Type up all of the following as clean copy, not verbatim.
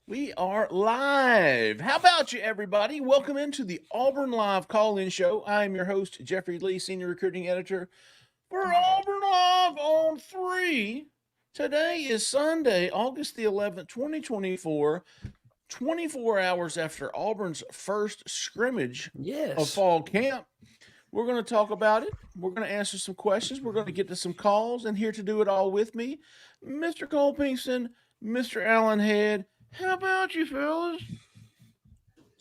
We are live. How about you, everybody? Welcome into the Auburn Live call-in show. I am your host, Jeffrey Lee, Senior Recruiting Editor for Auburn Live on 3. Today is Sunday, August the 11th, 2024, 24 hours after Auburn's first scrimmage of fall camp. We're going to talk about it. We're going to answer some questions. We're going to get to some calls. And here to do it all with me, Mr. Cole Pinkston, Mr. Allen Head. How about you, fellas?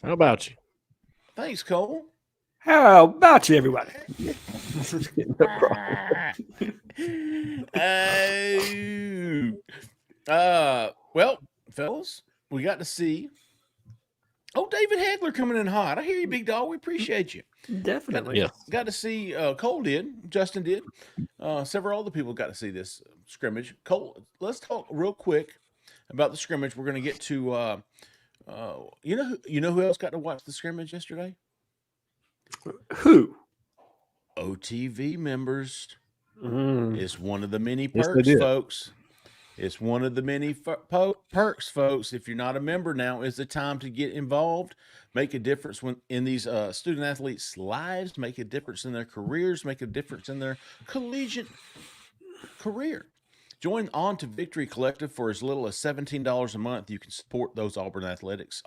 How about you? Thanks, Cole. How about you, everybody? Well, fellas, we got to see. Oh, David Hagler coming in hot. I hear you, big dog. We appreciate you. Definitely. Got to see. Cole did. Justin did. Several other people got to see this scrimmage. Cole, let's talk real quick about the scrimmage. We're going to get to. You know who else got to watch the scrimmage yesterday? Who? OTV members. It's one of the many Yes, perks, they did. folks. It's one of the many perks, folks. If you're not a member now, is the time to get involved, make a difference in these student athletes' lives, make a difference in their careers, make a difference in their collegiate career. Join On to Victory Collective for as little as $17 a month. You can support those Auburn athletes,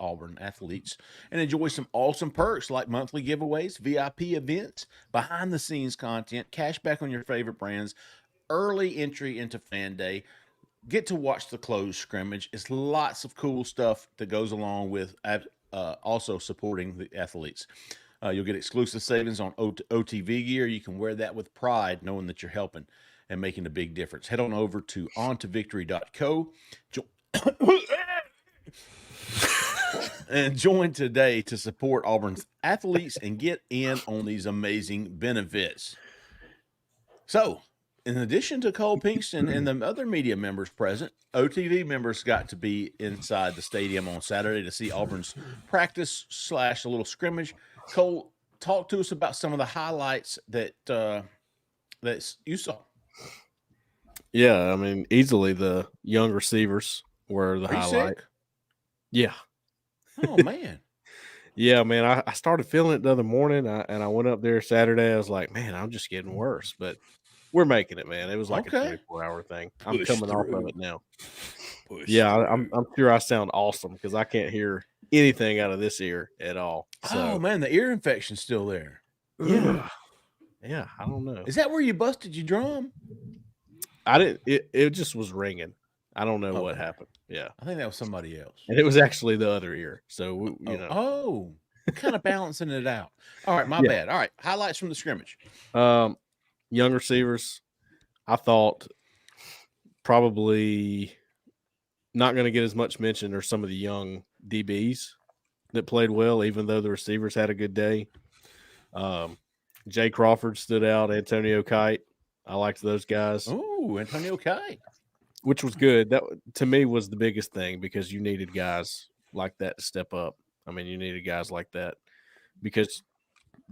and enjoy some awesome perks like monthly giveaways, VIP events, behind-the-scenes content, cash back on your favorite brands, early entry into Fan Day. Get to watch the closed scrimmage. It's lots of cool stuff that goes along with also supporting the athletes. You'll get exclusive savings on OTV gear. You can wear that with pride, knowing that you're helping and making a big difference. Head on over to ontovictory.co and join today to support Auburn's athletes and get in on these amazing benefits. So, in addition to Cole Pinkston and the other media members present, OTV members got to be inside the stadium on Saturday to see Auburn's practice / a little scrimmage. Cole, talk to us about some of the highlights that you saw. Yeah, I mean, easily the young receivers were the Are you highlight. sick? Yeah. Oh, man. Yeah, man, I started feeling it the other morning, and I went up there Saturday. I was like, man, I'm just getting worse, but we're making it, man. It was like a 24-hour thing. I'm coming off of it now. I'm sure I sound awesome because I can't hear anything out of this ear at all. So, Oh, man, the ear infection's still there. Yeah, I don't know. Is that where you busted your drum? I didn't. It just was ringing. I don't know what happened. Yeah, I think that was somebody else. and it was actually the other ear. So you know. Oh, kind of balancing it out. All right, my bad. All right, highlights from the scrimmage. Young receivers, I thought probably not going to get as much mention are some of the young DBs that played well, even though the receivers had a good day. Jay Crawford stood out. Antonio Kite. I liked those guys. Oh, Antonio Kite. Which was good. That, to me, was the biggest thing because you needed guys like that to step up. I mean, you needed guys like that because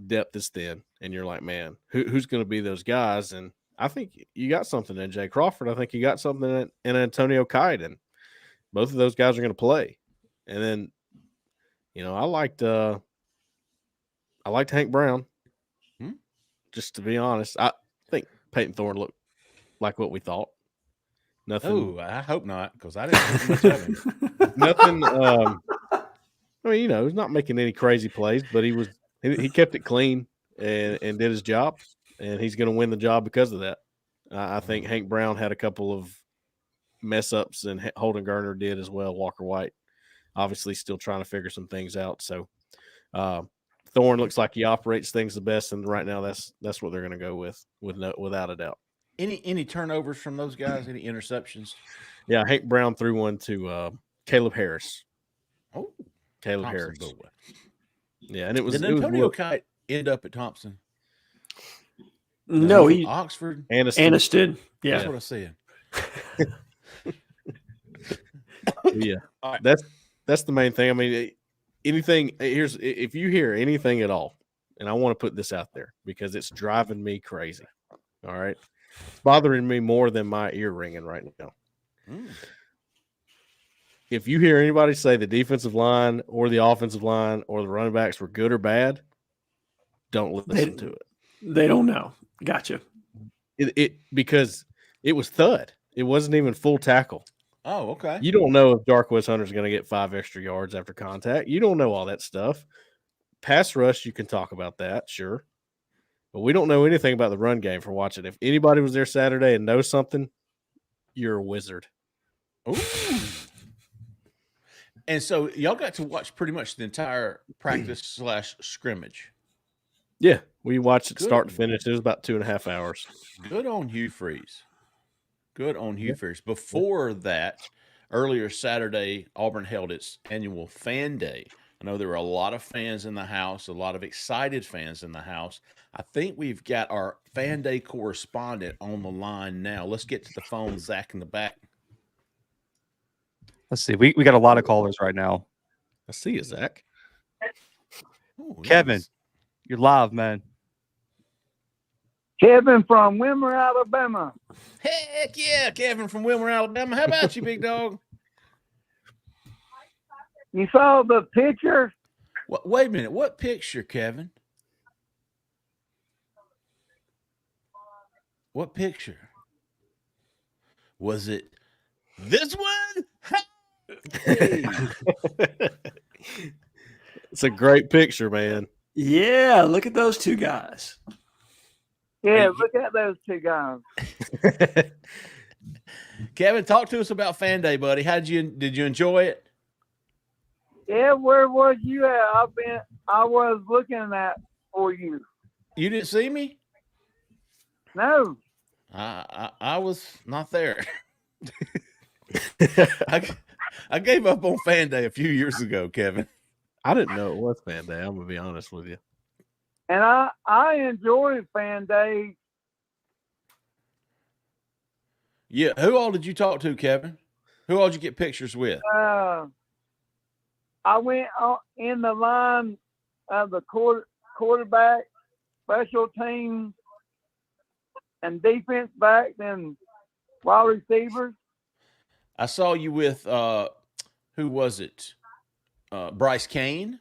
depth is thin, and you're like, man, who's going to be those guys? And I think you got something in Jay Crawford. I think you got something in Antonio Kite, and both of those guys are going to play. And then, you know, I liked Hank Brown. Just to be honest, I think Peyton Thorne looked like what we thought. Nothing. Oh, I hope not, because I didn't think much of him. Nothing. I mean, you know, he's not making any crazy plays, but he kept it clean and did his job, and he's going to win the job because of that. I think Hank Brown had a couple of mess ups, and Holden Garner did as well. Walker White, obviously, still trying to figure some things out. So, Thorne looks like he operates things the best, and right now that's what they're going to go without a doubt. Any turnovers from those guys? Any interceptions? Yeah, Hank Brown threw one to Caleb Harris. Oh, Caleb Thompson Harris. Boulevard. Yeah, and it was. Did Antonio Kite end up at Thompson? No, he Oxford. Anniston. Yeah, That's what I said. Yeah, All right. that's the main thing. I mean, anything. If you hear anything at all, and I want to put this out there because it's driving me crazy. All right, it's bothering me more than my ear ringing right now. if you hear anybody say the defensive line or the offensive line or the running backs were good or bad, don't listen to it. They don't know. Gotcha. Because it was thud. It wasn't even full tackle. Oh, okay. You don't know if Darquez Hunter's going to get 5 extra yards after contact. You don't know all that stuff. Pass rush, you can talk about that, sure. But we don't know anything about the run game for watching. If anybody was there Saturday and knows something, you're a wizard. Ooh. And so y'all got to watch pretty much the entire practice / scrimmage. Yeah, we watched it Good. start to finish. It was about 2.5 hours. Good on Hugh Freeze. Good on Hugh Freeze. Before that, earlier Saturday, Auburn held its annual Fan Day. I know there were a lot of fans in the house, a lot of excited fans in the house. I think we've got our Fan Day correspondent on the line now. Let's get to the phone, Zach, in the back. Let's see. We got a lot of callers right now. I see you, Zach. Ooh, Kevin, yes. you're live, man. Kevin from Wilmer, Alabama. Heck yeah, Kevin from Wilmer, Alabama. How about you, big dog? You saw the picture? Wait a minute. What picture, Kevin? What picture? Was it this one? Hey. It's a great picture, man. Yeah, look at those two guys. Yeah, look at those two guys. Kevin, talk to us about Fan Day, buddy. Did you enjoy it? Yeah, where was you at? I was looking at for you. You didn't see me? No. I was not there. I gave up on Fan Day a few years ago, Kevin. I didn't know it was Fan Day. I'm going to be honest with you. And I enjoyed Fan Day. Yeah. Who all did you talk to, Kevin? Who all did you get pictures with? I went in the line of the quarterback, special teams, and defense back, then wide receivers. I saw you with who was it? Bryce Kane.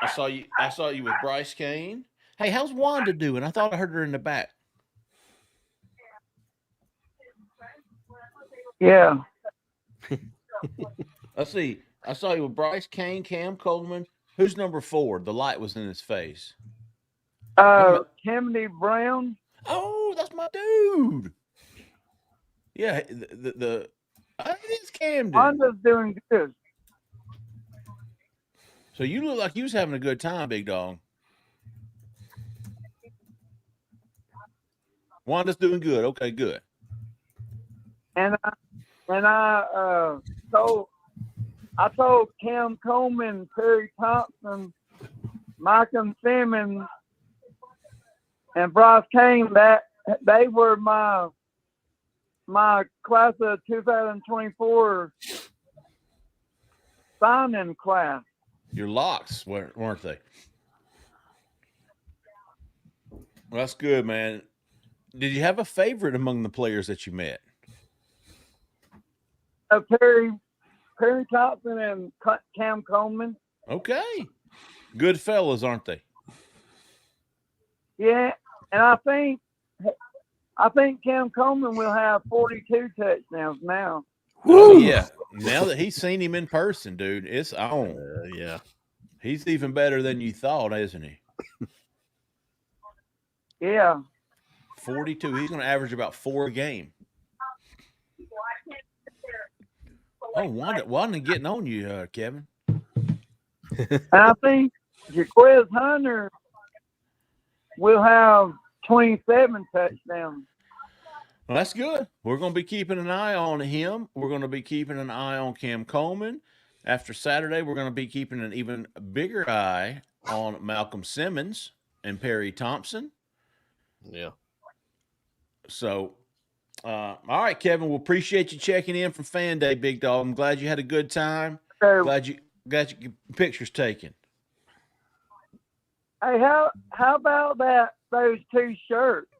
I saw you with Bryce Kane. Hey, how's Wanda doing? I thought I heard her in the back. Yeah. Let's see. I saw you with Bryce Kane, Cam Coleman. Who's number 4? The light was in his face. Timothy Brown. Oh, that's my dude. Yeah, it is Camden. Wanda's doing good. So you look like you was having a good time, big dog. Wanda's doing good. Okay, good. And I told Cam Coleman, Perry Thompson, Malcolm Simmons, and Bryce Kane that they were my class of 2024 signing class. Your locks, weren't they? Well, that's good, man. Did you have a favorite among the players that you met? Perry Thompson and Cam Coleman. Okay. Good fellas, aren't they? Yeah, and I think Cam Coleman will have 42 touchdowns now. Oh, yeah. Now that he's seen him in person, dude, it's on. Yeah. He's even better than you thought, isn't he? Yeah. 42. He's going to average about 4 a game. Oh, Wanda getting on you, Kevin. And I think Jaquez Hunter will have 27 touchdowns. Well, that's good. We're going to be keeping an eye on him. We're going to be keeping an eye on Cam Coleman. After Saturday, we're going to be keeping an even bigger eye on Malcolm Simmons and Perry Thompson. Yeah. So, all right, Kevin, we appreciate you checking in from Fan Day, big dog. I'm glad you had a good time. So, Glad you got your pictures taken. hey, how about those 2 shirts?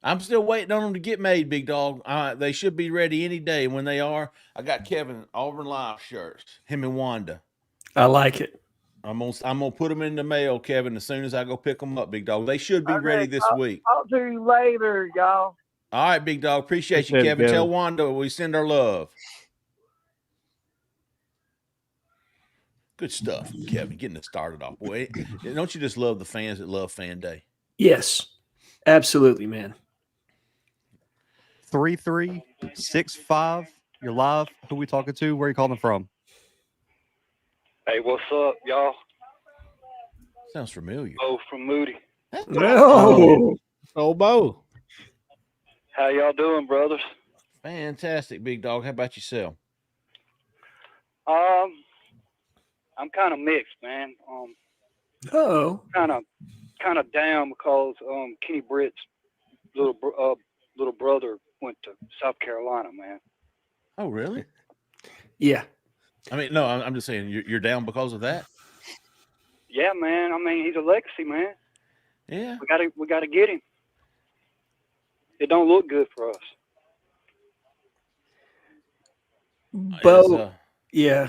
I'm still waiting on them to get made, big dog. They should be ready any day. When they are, I got Kevin Auburn Live shirts. Him and Wanda. I like it. I'm gonna put them in the mail, Kevin, as soon as I go pick them up, big dog. They should be ready this week. Talk to you later, y'all. All right, big dog. Appreciate you, Appreciate it, Kevin. Tell Kevin. Wanda we send our love. Good stuff, Kevin. Getting it started off, boy. Don't you just love the fans that love Fan Day? Yes, absolutely, man. 3365. You're live. Who we talking to? Where are you calling from? Hey, what's up, y'all? Sounds familiar. Bo from Moody. No. Oh, Bo. How y'all doing, brothers? Fantastic, big dog. How about yourself? I'm kind of mixed, man. Oh. Kind of down because Kenny Britt's little brother went to South Carolina, man. Oh, really? Yeah. I mean, no, I'm just saying you're down because of that. Yeah, man. I mean, he's a legacy, man. Yeah. We gotta get him. It don't look good for us. Bo. Yeah.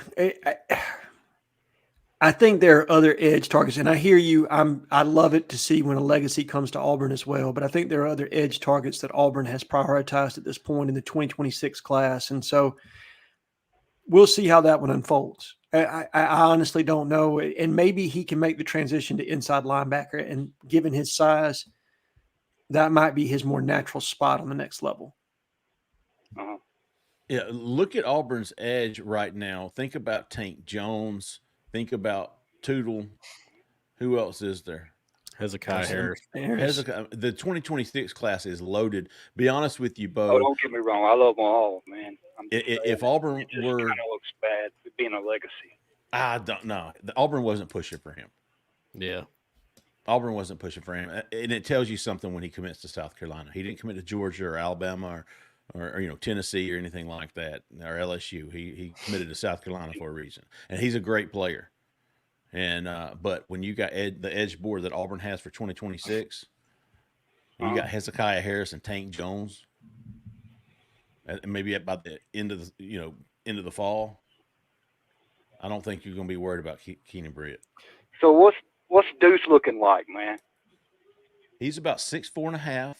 I think there are other edge targets, and I hear you. I love it to see when a legacy comes to Auburn as well, but I think there are other edge targets that Auburn has prioritized at this point in the 2026 class. And so we'll see how that one unfolds. I honestly don't know. And maybe he can make the transition to inside linebacker, and given his size, that might be his more natural spot on the next level. Uh-huh. Yeah. Look at Auburn's edge right now. Think about Tank Jones. Think about Tootle. Who else is there? Hezekiah Harris. The 2026 class is loaded. Be honest with you, Bo. Oh, don't get me wrong. I love them all, man. If Auburn it just were, kind of looks bad being a legacy. I don't know. Auburn wasn't pushing for him. Yeah. Auburn wasn't pushing for him, and it tells you something when he commits to South Carolina. He didn't commit to Georgia or Alabama or Tennessee or anything like that, or LSU. He committed to South Carolina for a reason, and he's a great player. And but when you got the edge board that Auburn has for 2026, you got Hezekiah Harris and Tank Jones, and maybe about the end of the fall. I don't think you're going to be worried about Keenan Britt. So what's Deuce looking like, man? He's about 6'4.5".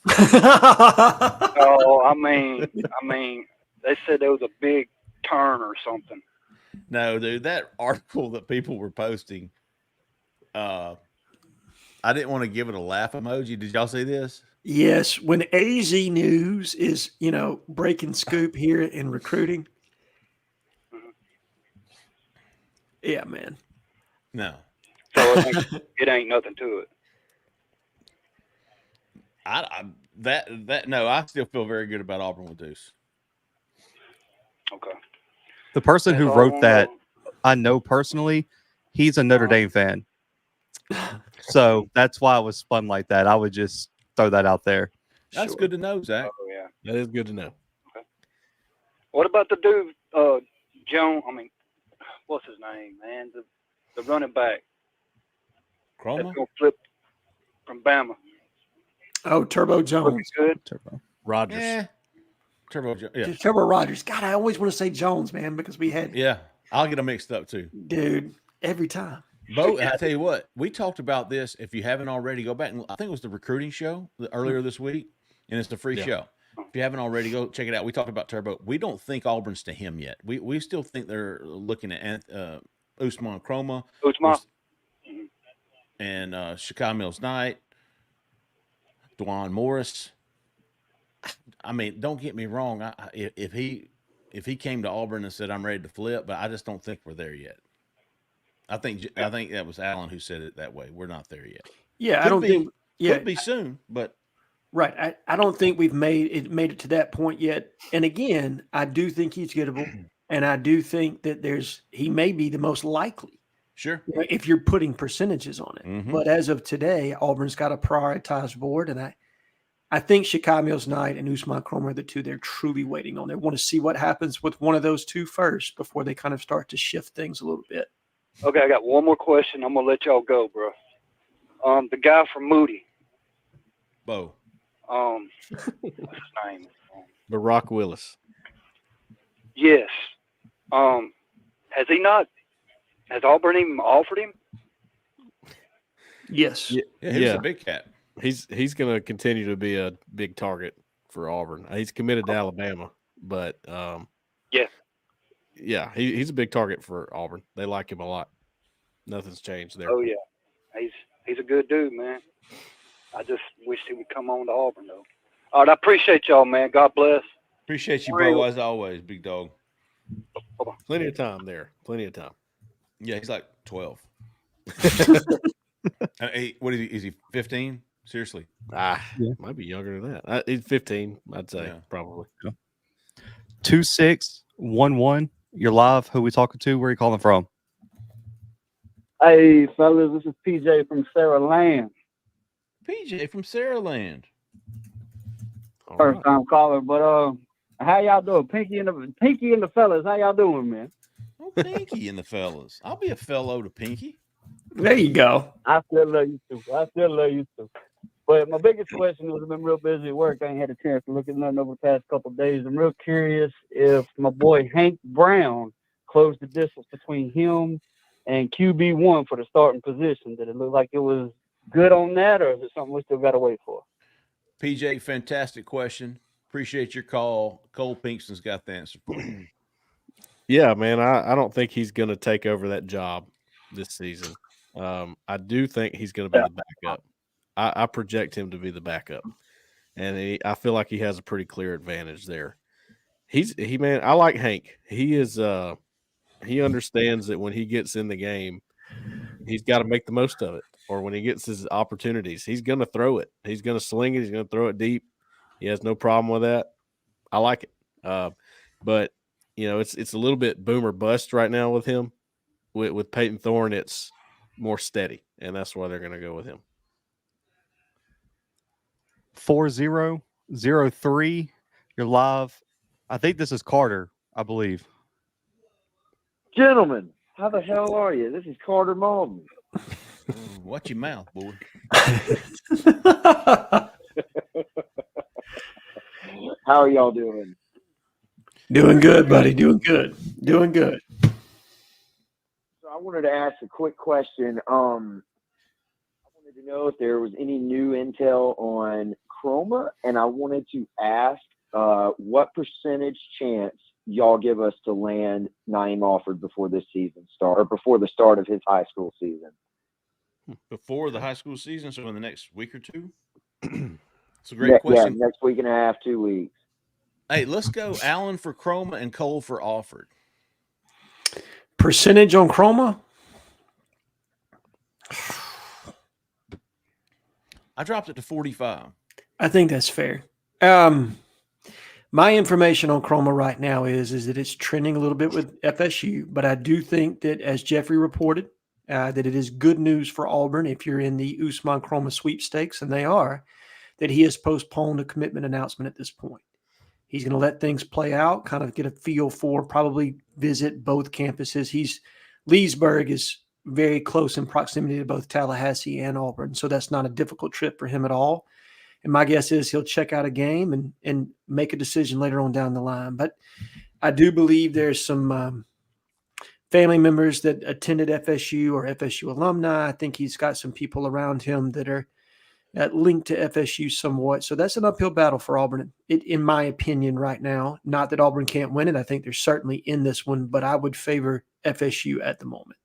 Oh, I mean, they said there was a big turn or something. No, dude, that article that people were posting, I didn't want to give it a laugh emoji. Did y'all see this? Yes. When AZ News is, breaking scoop here in recruiting. Yeah, man. No. So it ain't nothing to it. I still feel very good about Auburn with Deuce. Okay. The person That's who all I wrote wanna that, know. I know personally, he's a Notre Dame fan. So that's why it was spun like that. I would just throw that out there. That's Sure. good to know, Zach. Oh yeah. That is good to know. What about the dude, Joan? I mean, what's his name, man? The running back Chroma? that's gonna flip from Bama. Oh, Turbo Looking Jones. good. Rogers. Yeah. Turbo. Yeah. Turbo Rogers. God, I always want to say Jones, man, because we had, Yeah. I'll get them mixed up too. dude, every time. Bo, I tell you what, we talked about this. If you haven't already, go back and I think it was the recruiting show earlier this week, and it's the free show. If you haven't already, go check it out. We talked about Turbo. We don't think Auburn's to him yet. We still think they're looking at Usman Chroma Uzma. and Shakai Mills-Knight, Dwan Morris. I mean, don't get me wrong. If he came to Auburn and said, "I'm ready to flip," but I just don't think we're there yet. I think that was Alan who said it that way. We're not there yet. Yeah, Could I don't be. think. Yeah, Could be soon, but right. I don't think we've made it to that point yet. And again, I do think he's gettable, and I do think that he may be the most likely. sure. If you're putting percentages on it. Mhm. But as of today, Auburn's got a prioritized board, and I think Shakai Mills-Knight and Usman Chroma are the two they're truly waiting on. They want to see what happens with one of those two first before they kind of start to shift things a little bit. Okay, I got one more question. I'm gonna let y'all go, bro. The guy from Moody. Bo. What's his name? Barack Willis. Yes. Has he not? Has Auburn even offered him? Yes. Yeah, he was a big cat. He's going to continue to be a big target for Auburn. He's committed to Alabama, but yeah, he's a big target for Auburn. They like him a lot. Nothing's changed there. Oh yeah, he's a good dude, man. I just wish he would come on to Auburn though. All right, I appreciate y'all, man. God bless. Appreciate you, bro, as always, big dog. Plenty of time there. Plenty of time. Yeah, he's like 12. What is he? Is he 15? Seriously? Might be younger than that. He's 15, I'd say, probably. 2611. You're live. Who we talking to? Where are you calling from? Hey, fellas, this is PJ from Sarah Land. PJ from Sarah Land. First time caller, but how y'all doing? Pinky and the fellas, how y'all doing, man? Oh, Pinky and the fellas. I'll be a fellow to Pinky. There you go. I still love you too. But my biggest question was, I've been real busy at work. I ain't had a chance to look at nothing over the past couple of days. I'm real curious if my boy Hank Brown closed the distance between him and QB1 for the starting position. Did it look like it was good on that, or is it something we still got to wait for? PJ, fantastic question. Appreciate your call. Cole Pinkston's got the answer for you. Yeah, man, I don't think he's going to take over that job this season. I do think he's going to be the backup. I project him to be the backup, and I feel like he has a pretty clear advantage there. Man, I like Hank. He understands that when he gets in the game, he's got to make the most of it. Or when he gets his opportunities, he's going to throw it. He's going to sling it. He's going to throw it deep. He has no problem with that. I like it. But it's a little bit boom or bust right now with him. With Peyton Thorne, it's more steady, and that's why they're going to go with him. 4003. You're live. I think this is Carter, I believe. Gentlemen, how the hell are you? This is Carter Malden. Watch your mouth, boy. How are y'all doing? Doing good, buddy. Doing good. So I wanted to ask a quick question. I wanted to know if there was any new intel on Chroma, and I wanted to ask what percentage chance y'all give us to land Naeem Alford before this season start, or before the start of his high school season. Before the high school season, so in the next week or two? It's a great question. Yeah, next week and a half, 2 weeks. Hey, let's go Allen for Chroma and Cole for Alford. Percentage on Chroma? I dropped it to 45. I think that's fair. My information on Chroma right now is that it's trending a little bit with FSU, but I do think that, as Jeffrey reported, that it is good news for Auburn if you're in the Usman Chroma sweepstakes, and they are, that he has postponed a commitment announcement at this point. He's going to let things play out, kind of get a feel for, probably visit both campuses. Leesburg is very close in proximity to both Tallahassee and Auburn, so that's not a difficult trip for him at all. And my guess is he'll check out a game and make a decision later on down the line. But I do believe there's some family members that attended FSU or FSU alumni. I think he's got some people around him that are linked to FSU somewhat. So that's an uphill battle for Auburn, in my opinion, right now. Not that Auburn can't win it. I think they're certainly in this one, but I would favor FSU at the moment.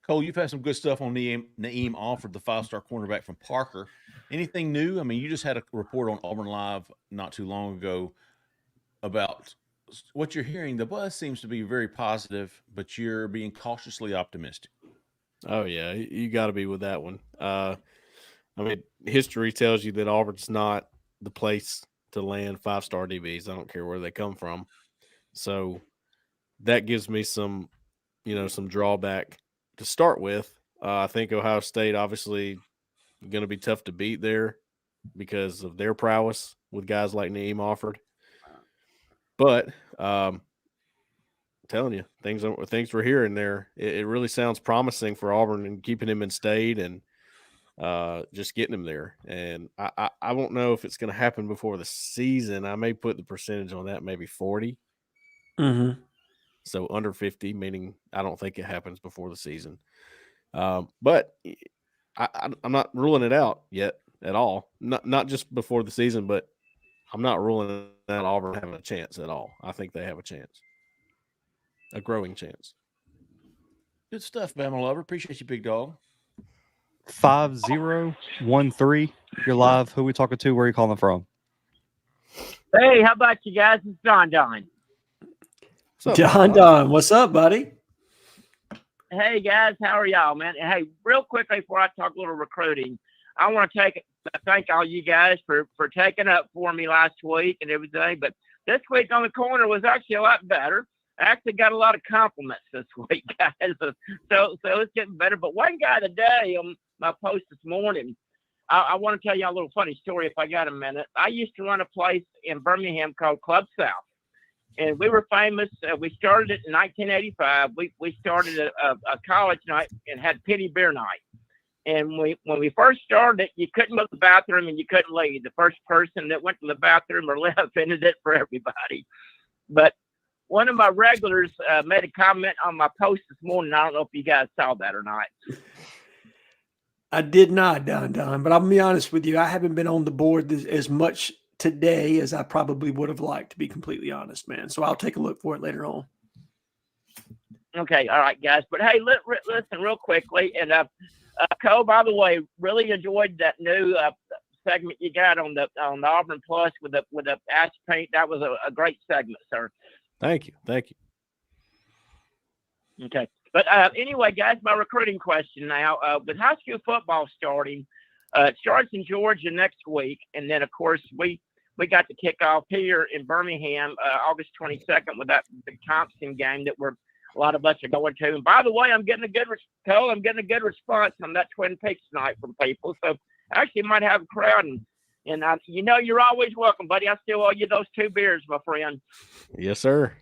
Cole, you've had some good stuff on Naeem Alford, the 5-star cornerback from Parker. Anything new? I mean, you just had a report on Auburn Live not too long ago about what you're hearing. The buzz seems to be very positive, but you're being cautiously optimistic. Oh, yeah. You got to be with that one. I mean, history tells you that Auburn's not the place to land 5-star DBs. I don't care where they come from. So that gives me some drawback to start with. I think Ohio State obviously going to be tough to beat there because of their prowess with guys like Naeem Alford. But I'm telling you, things we're hearing there, it really sounds promising for Auburn and keeping him in state. And just getting him there. And I won't know if it's going to happen before the season. I may put the percentage on that, maybe 40. Mm-hmm. So under 50, meaning I don't think it happens before the season. But I'm not ruling it out yet at all. Not just before the season, but I'm not ruling out Auburn having a chance at all. I think they have a chance, a growing chance. Good stuff, Bama Lover. Appreciate you, big dog. 5013. You're live. Who we talking to? Where are you calling from? Hey, how about you guys? It's Don. Don, what's up, buddy? Hey guys, how are y'all, man? Hey, real quickly before I talk a little recruiting, I want to thank all you guys for taking up for me last week and everything. But this week on the corner was actually a lot better. I actually got a lot of compliments this week, guys. So it's getting better. But one guy today on my post this morning, I want to tell you a little funny story if I got a minute. I used to run a place in Birmingham called Club South. And we were famous. We started it in 1985. We started a college night and had Penny Beer Night. And when we first started it, you couldn't go to the bathroom and you couldn't leave. The first person that went to the bathroom or left ended it for everybody. But one of my regulars made a comment on my post this morning. I don't know if you guys saw that or not. I did not, Don, but I'm going to be honest with you. I haven't been on the board as much today as I probably would have liked, to be completely honest, man. So I'll take a look for it later on. Okay. All right, guys. But hey, listen real quickly. And Cole, by the way, really enjoyed that new segment you got on the Auburn Plus with the ash paint. That was a great segment, sir. Thank you. Okay. But anyway, guys, my recruiting question now, with high school football starting, it starts in Georgia next week. And then, of course, we got to kick off here in Birmingham August 22nd with that big Thompson game that a lot of us are going to. And by the way, I'm getting a good response on that Twin Peaks night from people. So actually might have a crowd. And you're always welcome, buddy. I still owe you those 2 beers, my friend. Yes, sir.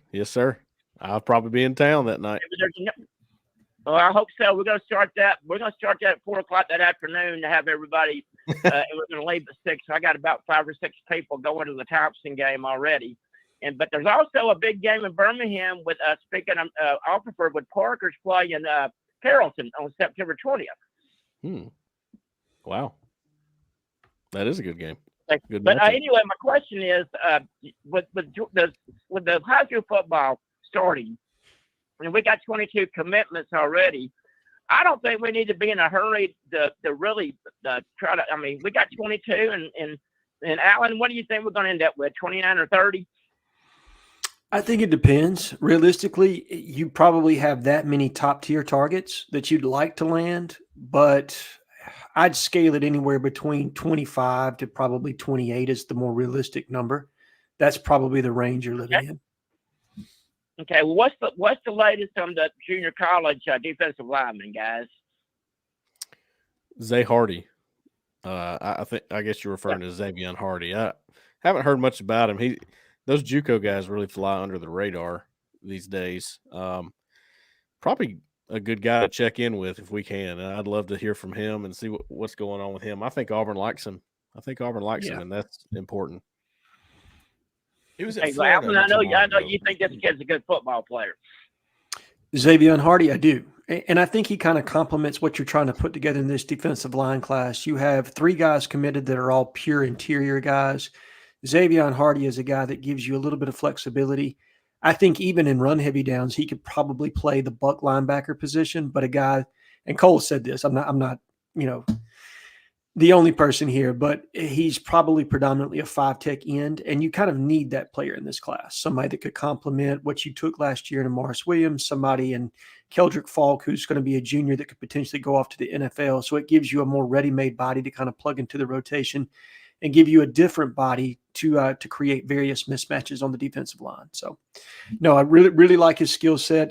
I'll probably be in town that night. Well, I hope so. We're going to start that. We're going to start that at 4:00 that afternoon to have everybody. And we're going to leave at 6. So I got about 5 or 6 people going to the Thompson game already. But there's also a big game in Birmingham with speaking of Alfred with Parker's playing Carrollton on September 20th. Wow, that is a good game. Good but matchup. Anyway, my question is, with the high school football starting, and we got 22 commitments already. I don't think we need to be in a hurry to really try to. I mean, we got 22, and Alan, what do you think we're going to end up with? 29 or 30? I think it depends. Realistically, you probably have that many top tier targets that you'd like to land, but I'd scale it anywhere between 25 to probably 28 is the more realistic number. That's probably the range you're living in. Okay, well, what's the latest on the junior college defensive lineman, guys? Zay Hardy. I guess you're referring to Xavier Hardy. I haven't heard much about him. Those JUCO guys really fly under the radar these days. Probably a good guy to check in with if we can. And I'd love to hear from him and see what's going on with him. I think Auburn likes him. Him, and that's important. He was at Florida. I know you think this kid's a good football player. Xavier Hardy, I do. And I think he kind of complements what you're trying to put together in this defensive line class. You have 3 guys committed that are all pure interior guys. Xavier Hardy is a guy that gives you a little bit of flexibility. I think even in run heavy downs, he could probably play the buck linebacker position, but a guy, and Cole said this, I'm not, the only person here, but he's probably predominantly a 5-tech end, and you kind of need that player in this class, somebody that could complement what you took last year in Morris Williams, somebody in Keldrick Falk who's going to be a junior that could potentially go off to the NFL. So it gives you a more ready-made body to kind of plug into the rotation and give you a different body to create various mismatches on the defensive line. So, no, I really, really like his skill set.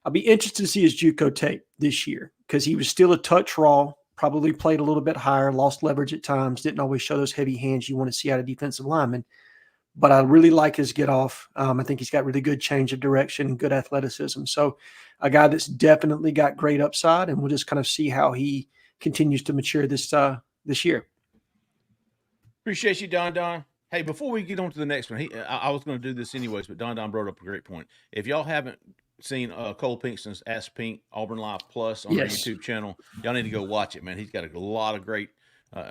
I'll be interested to see his JUCO tape this year because he was still a touch raw, probably played a little bit higher, lost leverage at times, didn't always show those heavy hands you want to see out of defensive linemen. But I really like his get off. I think he's got really good change of direction and good athleticism. So a guy that's definitely got great upside, and we'll just kind of see how he continues to mature this year. Appreciate you, Don. Hey, before we get on to the next one, I was going to do this anyways, but Don brought up a great point. If y'all haven't seen Cole Pinkston's Ask Pink Auburn Live Plus on our YouTube channel, y'all need to go watch it, man. He's got a lot of great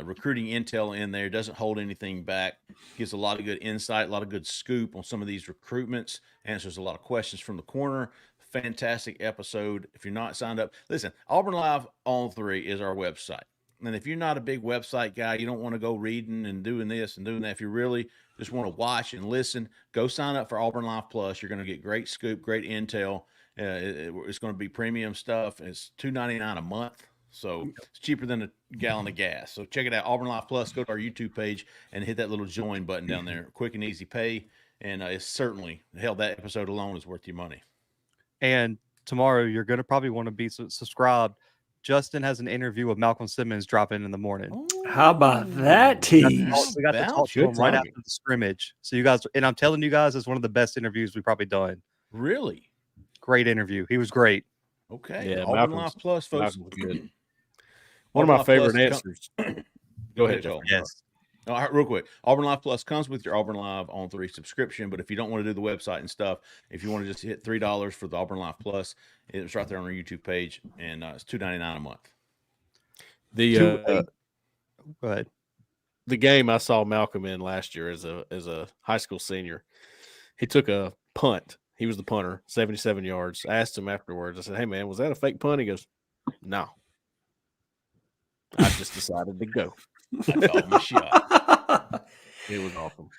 recruiting intel in there. Doesn't hold anything back. Gives a lot of good insight, a lot of good scoop on some of these recruitments. Answers a lot of questions from the corner. Fantastic episode. If you're not signed up, listen, Auburn Live on 3 is our website. And if you're not a big website guy, you don't want to go reading and doing this and doing that. If you really just want to watch and listen, go sign up for Auburn Live Plus. You're going to get great scoop, great intel. It's going to be premium stuff. It's $2.99 a month, so it's cheaper than a gallon of gas. So check it out, Auburn Live Plus. Go to our YouTube page and hit that little join button down there. Quick and easy pay, and it's certainly, hell, that episode alone is worth your money. And tomorrow you're going to probably want to be subscribed. Justin has an interview with Malcolm Simmons dropping in the morning. How about that tease? We got to talk to him right after the scrimmage. So you guys, and I'm telling you guys, it's one of the best interviews we've probably done. Really? Great interview. He was great. Okay. Yeah, Auburn Live Plus, folks. One of my favorite answers. Go ahead, Joel. Yes. All right, real quick. Auburn Live Plus comes with your Auburn Live on 3 subscription, but if you don't want to do the website and stuff, if you want to just hit $3 for the Auburn Live Plus, it's right there on our YouTube page, and it's $2.99 a month. Go ahead. The game I saw Malcolm in last year as a high school senior, he took a punt. He was the punter, 77 yards. I asked him afterwards. I said, "Hey man, was that a fake punt?" He goes, "No, I just decided to go." I called my shot. It was awesome.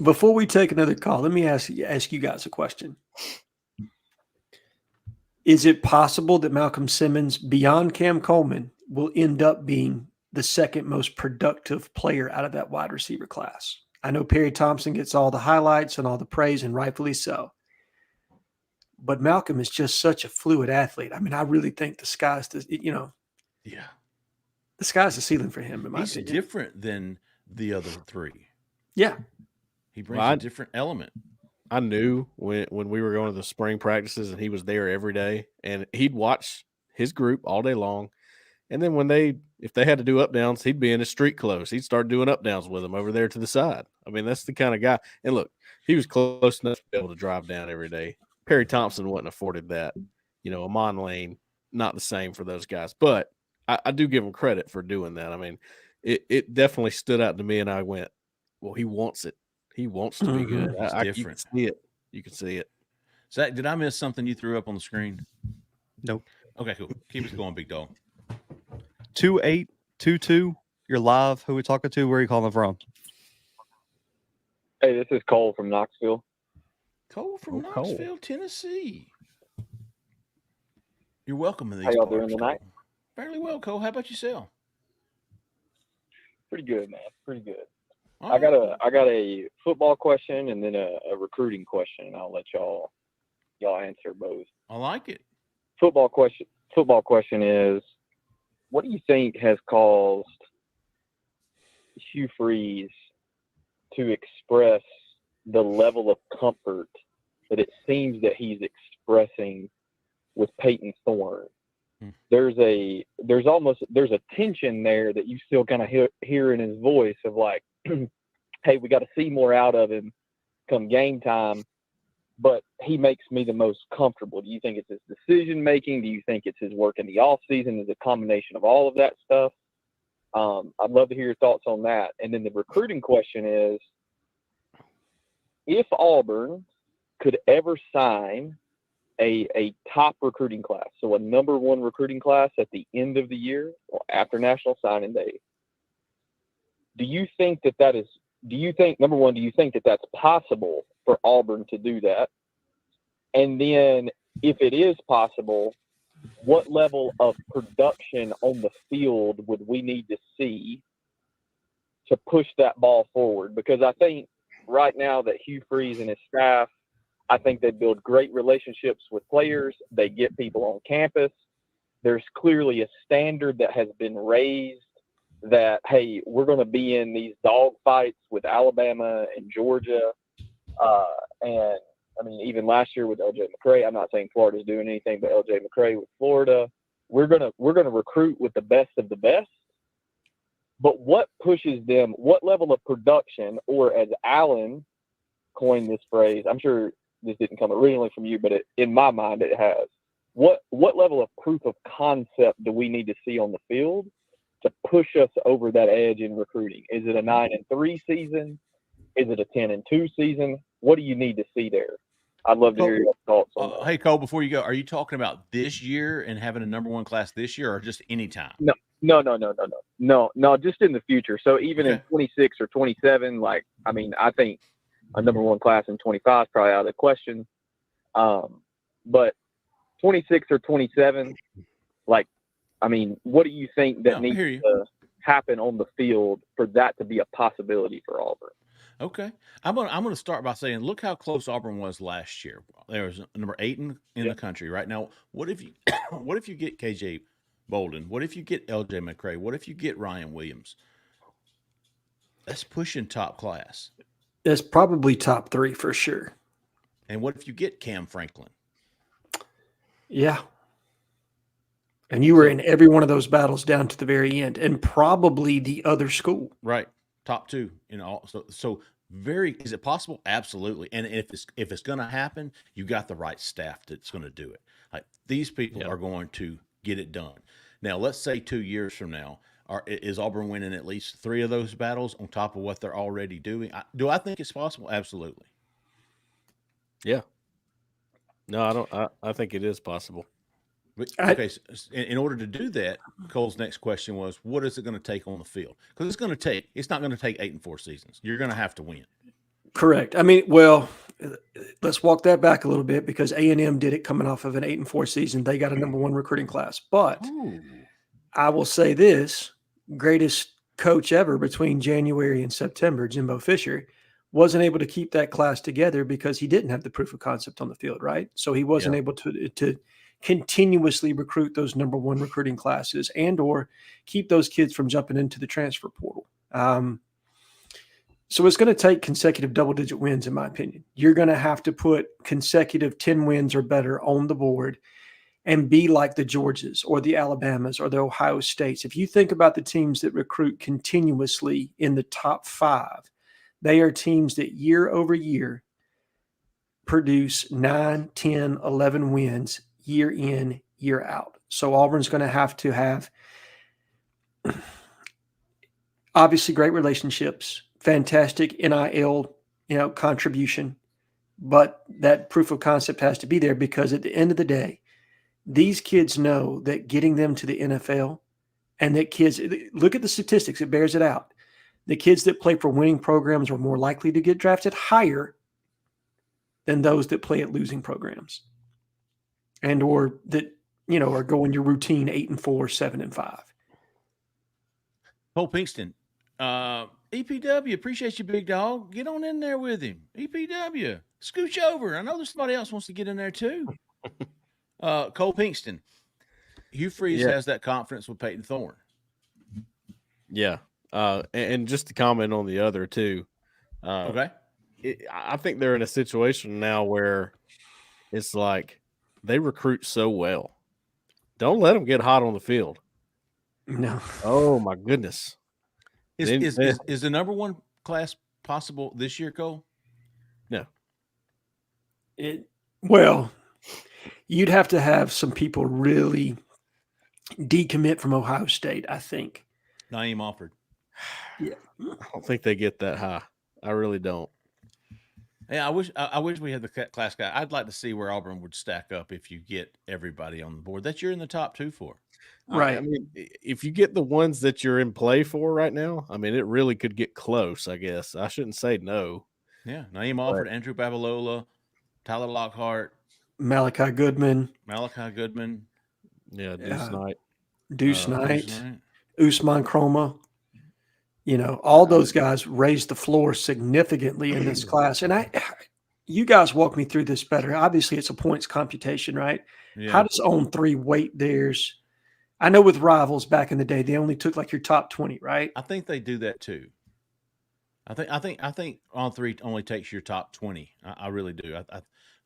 Before we take another call, let me ask you guys a question. Is it possible that Malcolm Simmons, beyond Cam Coleman, will end up being the second most productive player out of that wide receiver class? I know Perry Thompson gets all the highlights and all the praise, and rightfully so. But Malcolm is just such a fluid athlete. I mean, I really think the sky's the sky's the ceiling for him. He's different than the other three. Yeah. He brings a different element. I knew when we were going to the spring practices and he was there every day, and he'd watch his group all day long. And then if they had to do up downs, he'd be in his street clothes. He'd start doing up downs with them over there to the side. I mean, that's the kind of guy. And look, he was close enough to be able to drive down every day. Perry Thompson wasn't afforded that. Amon Lane, not the same for those guys. But I do give him credit for doing that. I mean, it definitely stood out to me, and I went, well, he wants it. He wants to be good. You can see it. You can see it. Zach, did I miss something you threw up on the screen? Nope. Okay, cool. Keep it going, big dog. 2822. You're live. Who are we talking to? Where are you calling from? Hey, this is Cole from Knoxville. Cole from Knoxville, Tennessee. You're welcome in these. How y'all doing tonight? Fairly well, Cole. How about yourself? Pretty good, man. Pretty good. All I got a football question and then a recruiting question. I'll let y'all answer both. I like it. Football question is, what do you think has caused Hugh Freeze to express the level of comfort that it seems that he's expressing with Peyton Thorne? There's a tension there that you still kind of hear in his voice of like, hey, we got to see more out of him come game time, but he makes me the most comfortable. Do you think it's his decision making? Do you think it's his work in the off season? Is a combination of all of that stuff? I'd love to hear your thoughts on that. And then the recruiting question is, if Auburn could ever sign a top recruiting class, so a number one recruiting class at the end of the year or after National Signing Day, do you think that's possible for Auburn to do that? And then if it is possible, what level of production on the field would we need to see to push that ball forward? Because I think right now that Hugh Freeze and his staff, I think they build great relationships with players. They get people on campus. There's clearly a standard that has been raised that, hey, we're going to be in these dog fights with Alabama and Georgia. And, I mean, even last year with L.J. McCray, I'm not saying Florida's doing anything, but L.J. McCray with Florida. we're gonna recruit with the best of the best. But what pushes them? What level of production, or as Alan coined this phrase, I'm sure this didn't come originally from you, but in my mind it has. What level of proof of concept do we need to see on the field to push us over that edge in recruiting? Is it a 9-3 season? Is it a 10-2 season? What do you need to see there? I'd love to hear your thoughts on that. Hey, Cole, before you go, are you talking about this year and having a number one class this year, or just any time? No, just in the future. So even in 26 or 27, I think a number one class in 25 is probably out of the question. But 26 or 27, what do you think that needs to happen on the field for that to be a possibility for Auburn? Okay, I'm gonna start by saying, look how close Auburn was last year. There was number 8 in the country. Right now, what if you get KJ Bolden? What if you get LJ McCray? What if you get Ryan Williams? That's pushing top class. That's probably top 3 for sure. And what if you get Cam Franklin? Yeah. And you were in every one of those battles down to the very end, and probably the other school. Right. Top 2 in all. So is it possible? Absolutely. And if it's going to happen, you got the right staff that's going to do it. Like, these people are going to get it done. Now, let's say 2 years from now, is Auburn winning at least 3 of those battles on top of what they're already doing? Do I think it's possible? Absolutely. Yeah. No, I don't. I think it is possible. But, okay, so in order to do that, Cole's next question was, what is it going to take on the field? Because it's not going to take 8-4 seasons. You're going to have to win. Correct. I mean, well, let's walk that back a little bit, because A&M did it coming off of an 8-4 season. They got a number one recruiting class. But I will say this, greatest coach ever between January and September, Jimbo Fisher, wasn't able to keep that class together because he didn't have the proof of concept on the field, right? So he wasn't able to continuously recruit those number one recruiting classes and or keep those kids from jumping into the transfer portal. So it's going to take consecutive double-digit wins, in my opinion. You're going to have to put consecutive 10 wins or better on the board and be like the Georgias or the Alabamas or the Ohio States. If you think about the teams that recruit continuously in the top 5, they are teams that year over year produce 9, 10, 11 wins year in, year out. So Auburn's going to have obviously great relationships, fantastic NIL, contribution, but that proof of concept has to be there, because at the end of the day, these kids know that getting them to the NFL, and that kids, look at the statistics, it bears it out. The kids that play for winning programs are more likely to get drafted higher than those that play at losing programs and or that, are going your routine 8-4, 7-5. Cole Pinkston, EPW, appreciate you, big dog. Get on in there with him. EPW, scooch over. I know there's somebody else wants to get in there too. Cole Pinkston, Hugh Freeze has that confidence with Peyton Thorne. Yeah. And just to comment on the other two. Okay. I think they're in a situation now where it's like they recruit so well. Don't let them get hot on the field. No. Oh, my goodness. Is the number one class possible this year, Cole? No. Well, you'd have to have some people really decommit from Ohio State, I think. Naeem Alford. Yeah. I don't think they get that high. I really don't. Yeah, I wish we had the class guy. I'd like to see where Auburn would stack up if you get everybody on the board that you're in the top 2 for. Right. I mean, if you get the ones that you're in play for right now, I mean, it really could get close, I guess. I shouldn't say no. Yeah, Naeem Alford, Andrew Babalola, Tyler Lockhart, Malachi Goodman. Yeah, Deuce Knight. Deuce Knight. Usman Chroma. All those guys raised the floor significantly in this class. And you guys walk me through this better. Obviously, it's a points computation, right? Yeah. How does On 3 weight theirs? I know with Rivals back in the day, they only took like your top 20, right? I think they do that too. I think On 3 only takes your top 20. I really do.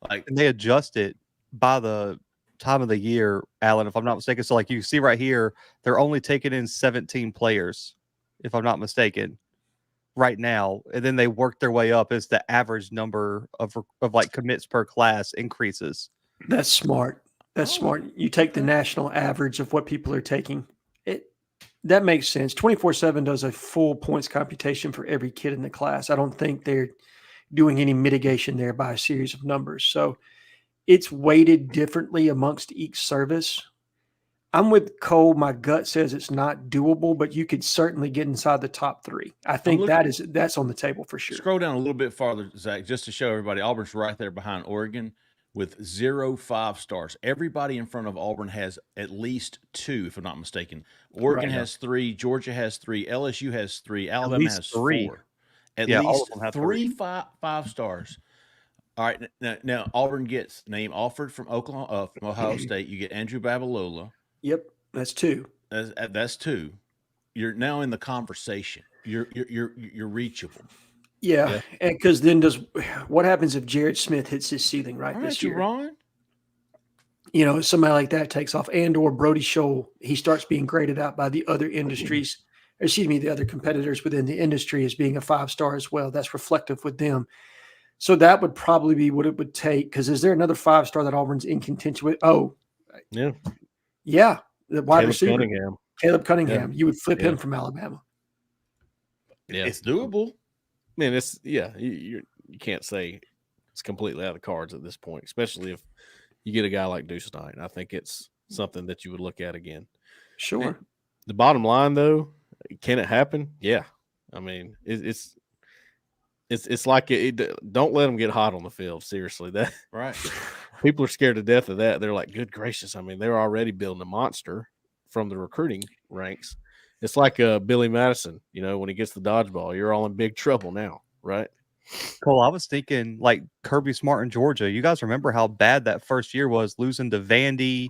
And they adjust it by the time of the year, Alan, if I'm not mistaken. So, like you see right here, they're only taking in 17 players, if I'm not mistaken, right now. And then they work their way up as the average number of like commits per class increases. That's smart. That's smart. You take the national average of what people are taking. That makes sense. 24/7 does a full points computation for every kid in the class. I don't think they're doing any mitigation there by a series of numbers. So it's weighted differently amongst each service. I'm with Cole. My gut says it's not doable, but you could certainly get inside the top 3. I think that's on the table for sure. Scroll down a little bit farther, Zach, just to show everybody. Auburn's right there behind Oregon with 0 5-stars. Everybody in front of Auburn has at least 2, if I'm not mistaken. Oregon has 3, Georgia has 3, LSU has 3, Alabama has 3. 4. At least 3 5-stars. All right, now Auburn gets name offered from Ohio State. You get Andrew Babalola. Yep, that's 2. That's 2. You're now in the conversation. You're reachable. Yeah. And because then what happens if Jared Smith hits his ceiling this year? Ron? You know, somebody like that takes off, and or Brody Scholl, he starts being graded out by the other the other competitors within the industry as being a 5-star as well. That's reflective with them. So that would probably be what it would take. Because is there another 5-star that Auburn's in contention with? Oh, yeah, the wide receiver, Caleb Cunningham. You would flip him from Alabama. Yeah, it's doable. Man, you can't say it's completely out of the cards at this point, especially if you get a guy like Deuce Knight. I think it's something that you would look at again. Sure. And the bottom line, though, can it happen? Yeah. I mean, it's like don't let them get hot on the field. Seriously, that right. People are scared to death of that. They're like, good gracious. I mean, they're already building a monster from the recruiting ranks. It's like Billy Madison, when he gets the dodgeball, you're all in big trouble now, right? Cole, I was thinking like Kirby Smart in Georgia. You guys remember how bad that first year was, losing to Vandy,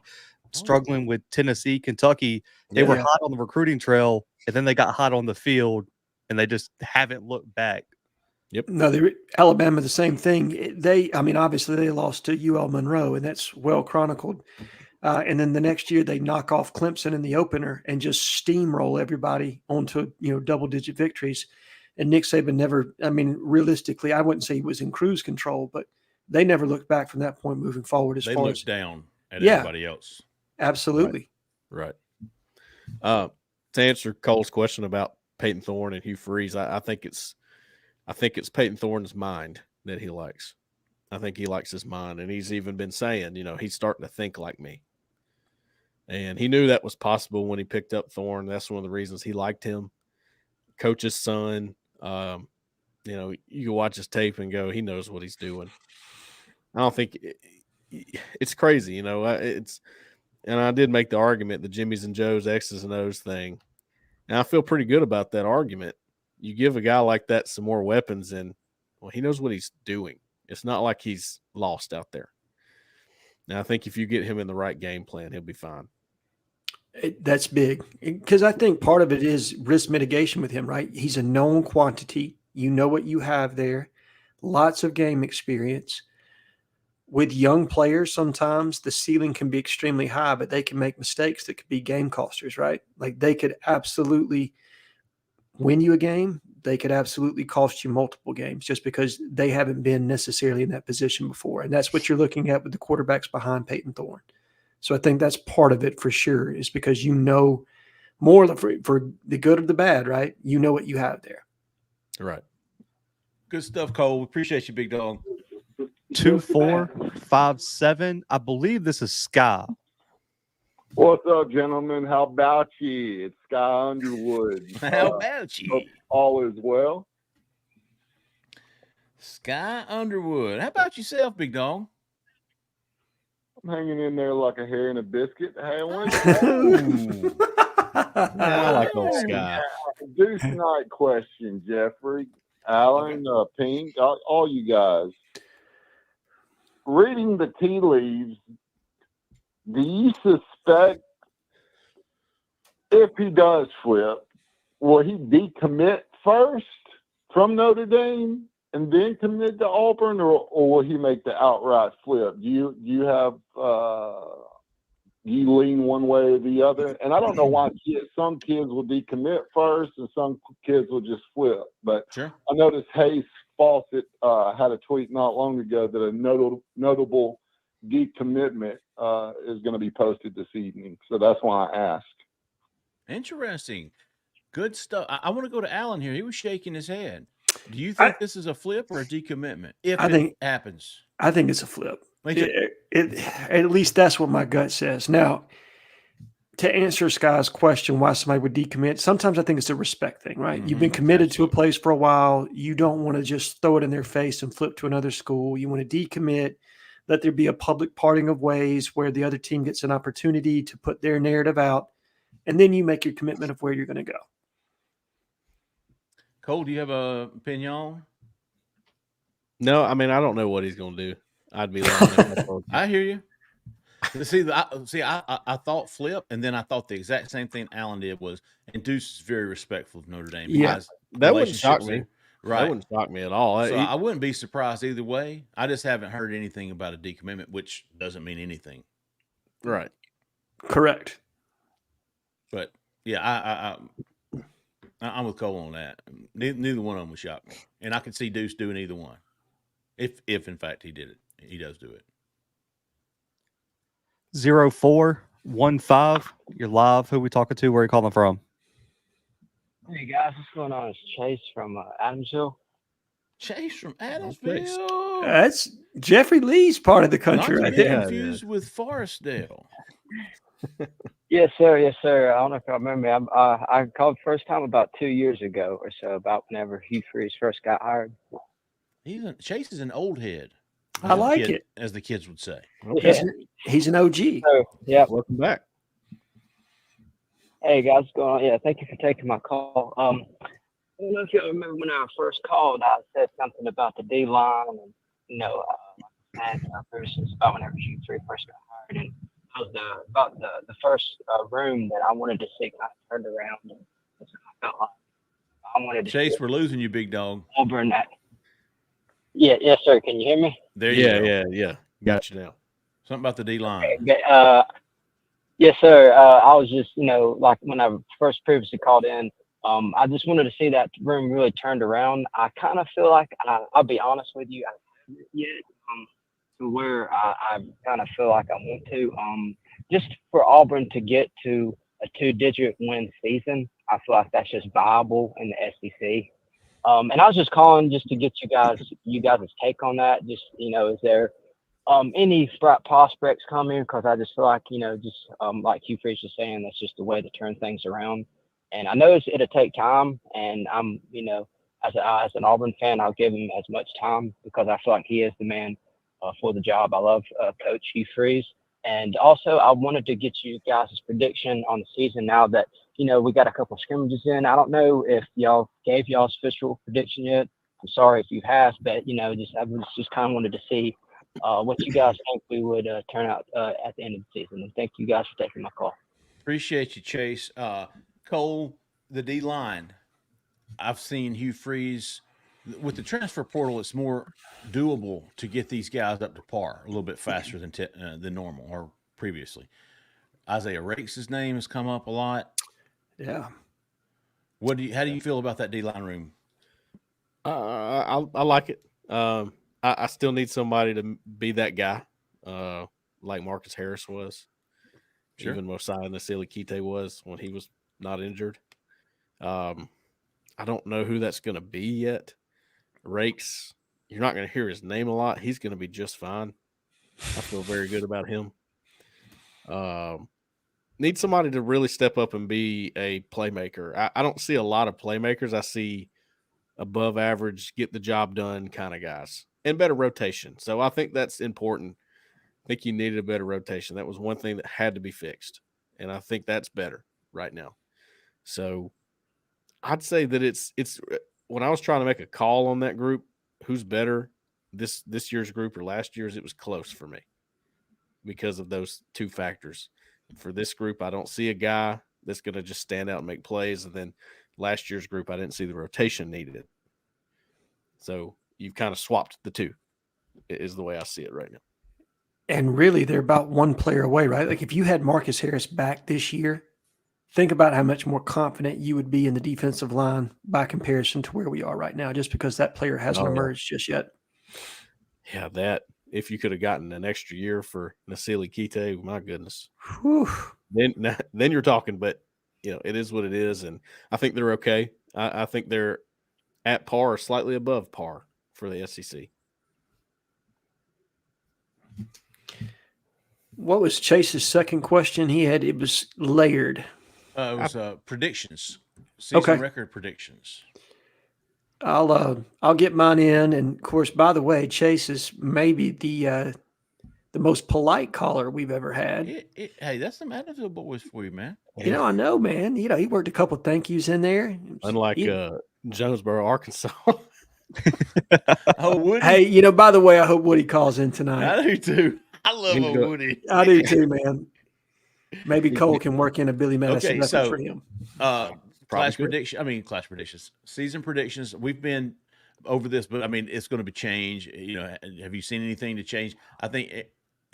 struggling with Tennessee, Kentucky. They were hot on the recruiting trail, and then they got hot on the field, and they just haven't looked back. Yep. No, Alabama, the same thing. Obviously they lost to UL Monroe, and that's well chronicled. And then the next year they knock off Clemson in the opener and just steamroll everybody onto, double-digit victories. And Nick Saban never, realistically, I wouldn't say he was in cruise control, but they never looked back from that point moving forward. They looked down at everybody else. Absolutely. Right. To answer Cole's question about Peyton Thorne and Hugh Freeze, I think it's Peyton Thorne's mind that he likes. I think he likes his mind, and he's even been saying, he's starting to think like me. And he knew that was possible when he picked up Thorne. That's one of the reasons he liked him. Coach's son, you can watch his tape and go, he knows what he's doing. I don't think it's crazy, and I did make the argument, the Jimmy's and Joe's X's and O's thing. And I feel pretty good about that argument. You give a guy like that some more weapons, and he knows what he's doing. It's not like he's lost out there. Now, I think if you get him in the right game plan, he'll be fine. That's big, because I think part of it is risk mitigation with him, right? He's a known quantity. You know what you have there. Lots of game experience. With young players, sometimes the ceiling can be extremely high, but they can make mistakes that could be game costers, right? Like they could absolutely win you a game. They could absolutely cost you multiple games just because they haven't been necessarily in that position before. And that's what you're looking at with the quarterbacks behind Peyton Thorne. So I think that's part of it for sure, is because more for the good or the bad, right? You know what you have there. Right. Good stuff, Cole. We appreciate you, big dog. 2457. I believe this is Sky. What's up, gentlemen? How about you? It's Sky Underwood. How about you? Hope all is well. Sky Underwood. How about yourself, big dog? I'm hanging in there like a hair in a biscuit. Hey, I want I like old Sky. Deuce Knight question, Jeffrey, Alan, Pink, all you guys. Reading the tea leaves, do you suspect if he does flip, will he decommit first from Notre Dame and then commit to Auburn, or will he make the outright flip? Do you have you lean one way or the other. And I don't know why some kids will decommit first and some kids will just flip. But Sure. I noticed Hayes Fawcett had a tweet not long ago that a notable decommitment is going to be posted this evening. So that's why I asked. Interesting. Good stuff. I want to go to Alan here. He was shaking his head. Do you think this is a flip or a decommitment? If it happens, I think it's a flip. It, at least that's what my gut says. Now, to answer Sky's question, why somebody would decommit, sometimes I think it's a respect thing, right? You've been committed to a place for a while. You don't want to just throw it in their face and flip to another school. You want to decommit, let there be a public parting of ways where the other team gets an opportunity to put their narrative out, and then you make your commitment of where you're going to go. Cole, do you have a opinion? No, I mean, I don't know what he's going to do. I'd be lying. I hear you. I thought flip, and then I thought the exact same thing Alan did was, and Deuce is very respectful of Notre Dame. Yeah, that wouldn't shock me. Right. That wouldn't shock me at all. So I wouldn't be surprised either way. I just haven't heard anything about a decommitment, which doesn't mean anything. Right. Correct. But yeah, I'm with Cole on that. Neither one of them would shock me, and I could see Deuce doing either one, if in fact he did it. He does do it. 0415. You're live. Who we talking to? Where are you calling from? Hey guys, what's going on? It's Chase from Adamsville. Chase from Adamsville. That's Jeffrey Lee's part of the country. Not to be confused with Forestdale. Yes, sir. Yes, sir. I don't know if you remember me. I called first time about 2 years ago or so, about whenever Hugh Freeze first got hired. Chase is an old head. I like it, as the kids would say. Okay. He's an OG. So, yeah. Welcome back. Hey guys, what's going on? Yeah, thank you for taking my call. I don't know if you remember when I first called, I said something about the D line and and versus about whenever Hugh Freeze first got hired, and about the first room that I wanted to see kind of turned around. And I felt like I wanted to Chase, we're losing you, big dog. Auburn that. Yeah, yes, sir. Can you hear me? There you go. Yeah. Got you now. Something about the D line. Okay. Yes, sir. I was just, like when I first previously called in, I just wanted to see that room really turned around. I kind of feel like, I'll be honest with you, I haven't yet to where I kind of feel like I want to. Just for Auburn to get to a 2-digit win season, I feel like that's just viable in the SEC. And I was just calling just to get you guys' take on that. Just, is there any prospects coming? Because I just feel like, like Hugh Freeze was saying, that's just the way to turn things around. And I know it'll take time. And I'm, as an Auburn fan, I'll give him as much time because I feel like he is the man for the job. I love Coach Hugh Freeze. And also, I wanted to get you guys' prediction on the season now that, we got a couple of scrimmages in. I don't know if y'all gave y'all's official prediction yet. I'm sorry if you have, but, I just kind of wanted to see what you guys think we would turn out at the end of the season. And thank you guys for taking my call. Appreciate you, Chase. Cole, the D line. I've seen Hugh Freeze. With the transfer portal, it's more doable to get these guys up to par a little bit faster than normal or previously. Isaiah Rakes' name has come up a lot. Yeah. How do you feel about that D-line room? I like it. I still need somebody to be that guy, like Marcus Harris was. Sure. Even Mosiah Nasilikite was when he was not injured. I don't know who that's going to be yet. Rakes, you're not going to hear his name a lot. He's going to be just fine. I feel very good about him. Need somebody to really step up and be a playmaker. I don't see a lot of playmakers. I see above average, get the job done kind of guys and better rotation. So I think that's important. I think you needed a better rotation. That was one thing that had to be fixed. And I think that's better right now. So I'd say that it's when I was trying to make a call on that group, who's better, this year's group or last year's, it was close for me because of those two factors. For this group, I don't see a guy that's going to just stand out and make plays. And then last year's group, I didn't see the rotation needed. So you've kind of swapped the two, is the way I see it right now. And really, they're about one player away, right? Like if you had Marcus Harris back this year, think about how much more confident you would be in the defensive line by comparison to where we are right now, just because that player hasn't emerged just yet. Yeah, that if you could have gotten an extra year for Nasili Kite, my goodness. Whew. Then you're talking, but it is what it is, and I think they're okay. I think they're at par or slightly above par for the SEC. What was Chase's second question? It was layered. It was predictions, season record predictions. I'll get mine in, and of course, by the way, Chase is maybe the most polite caller we've ever had. Hey, that's the Madisonville boys for you, man. I know, man. He worked a couple thank yous in there. Unlike Jonesboro, Arkansas. Oh, Woody. Hey, by the way, I hope Woody calls in tonight. I do too. I love Woody. I do too, man. Maybe Cole can work in a Billy Madison reference for him. Class predictions, season predictions. We've been over this, but I mean, it's going to be change. Have you seen anything to change? I think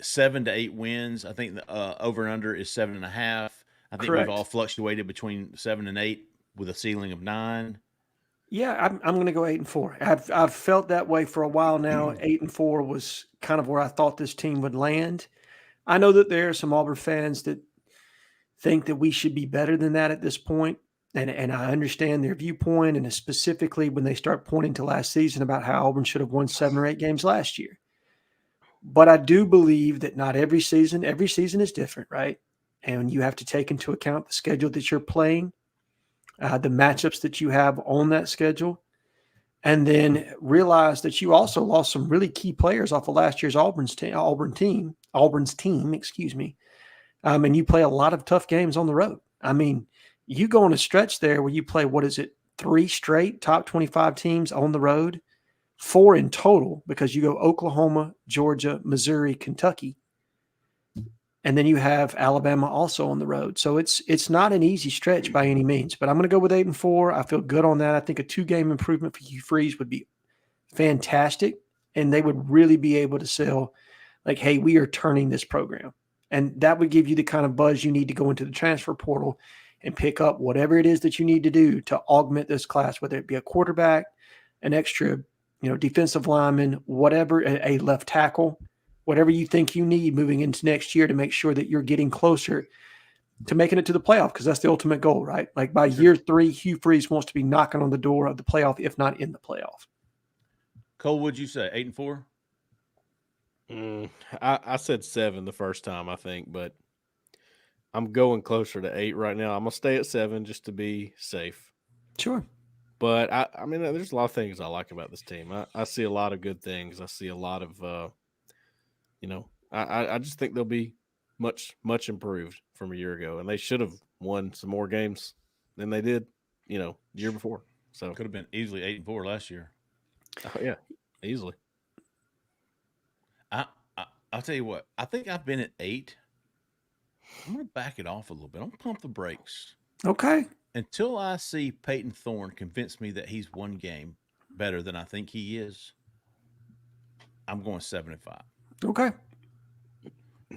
7 to 8 wins. I think the over and under is 7.5. I think we've all fluctuated between 7 and 8 with a ceiling of 9. Yeah, I'm going to go 8-4. I've felt that way for a while now. 8-4 was kind of where I thought this team would land. I know that there are some Auburn fans that think that we should be better than that at this point, and I understand their viewpoint, and specifically when they start pointing to last season about how Auburn should have won 7 or 8 games last year. But I do believe that not every season is different, right? And you have to take into account the schedule that you're playing, the matchups that you have on that schedule, and then realize that you also lost some really key players off of last year's Auburn's team, and you play a lot of tough games on the road. I mean, you go on a stretch there where you play, 3 straight top 25 teams on the road, 4 in total, because you go Oklahoma, Georgia, Missouri, Kentucky, and then you have Alabama also on the road. So it's not an easy stretch by any means, but I'm going to go with 8-4. I feel good on that. I think a 2-game improvement for Hugh Freeze would be fantastic, and they would really be able to sell like, hey, we are turning this program. And that would give you the kind of buzz you need to go into the transfer portal and pick up whatever it is that you need to do to augment this class, whether it be a quarterback, an extra, defensive lineman, whatever, a left tackle, whatever you think you need moving into next year to make sure that you're getting closer to making it to the playoff, because that's the ultimate goal, right? Like by year 3, Hugh Freeze wants to be knocking on the door of the playoff, if not in the playoff. Cole, what'd you say, 8-4? I said 7 the first time, I think, but I'm going closer to 8 right now. I'm going to stay at 7 just to be safe. Sure. But, I mean, there's a lot of things I like about this team. I see a lot of good things. I see a lot of, I just think they'll be much, much improved from a year ago. And they should have won some more games than they did, the year before. So could have been easily 8-4 last year. Oh, yeah, easily. I'll tell you what. I think I've been at 8. I'm going to back it off a little bit. I'm going to pump the brakes. Okay. Until I see Peyton Thorne convince me that he's one game better than I think he is, I'm going 7-5. Okay.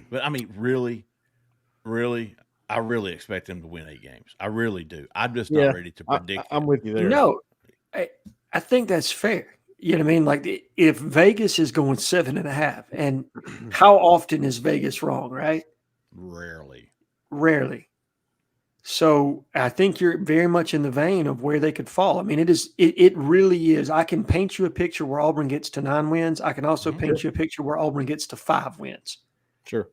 But, I mean, really, I really expect him to win 8 games. I really do. I'm just not ready to predict. I'm with you there. No, I think that's fair. You know what I mean? Like if Vegas is going 7.5, and how often is Vegas wrong, right? Rarely. So I think you're very much in the vein of where they could fall. I mean, it really is. I can paint you a picture where Auburn gets to 9 wins. I can also paint you a picture where Auburn gets to 5 wins. Sure.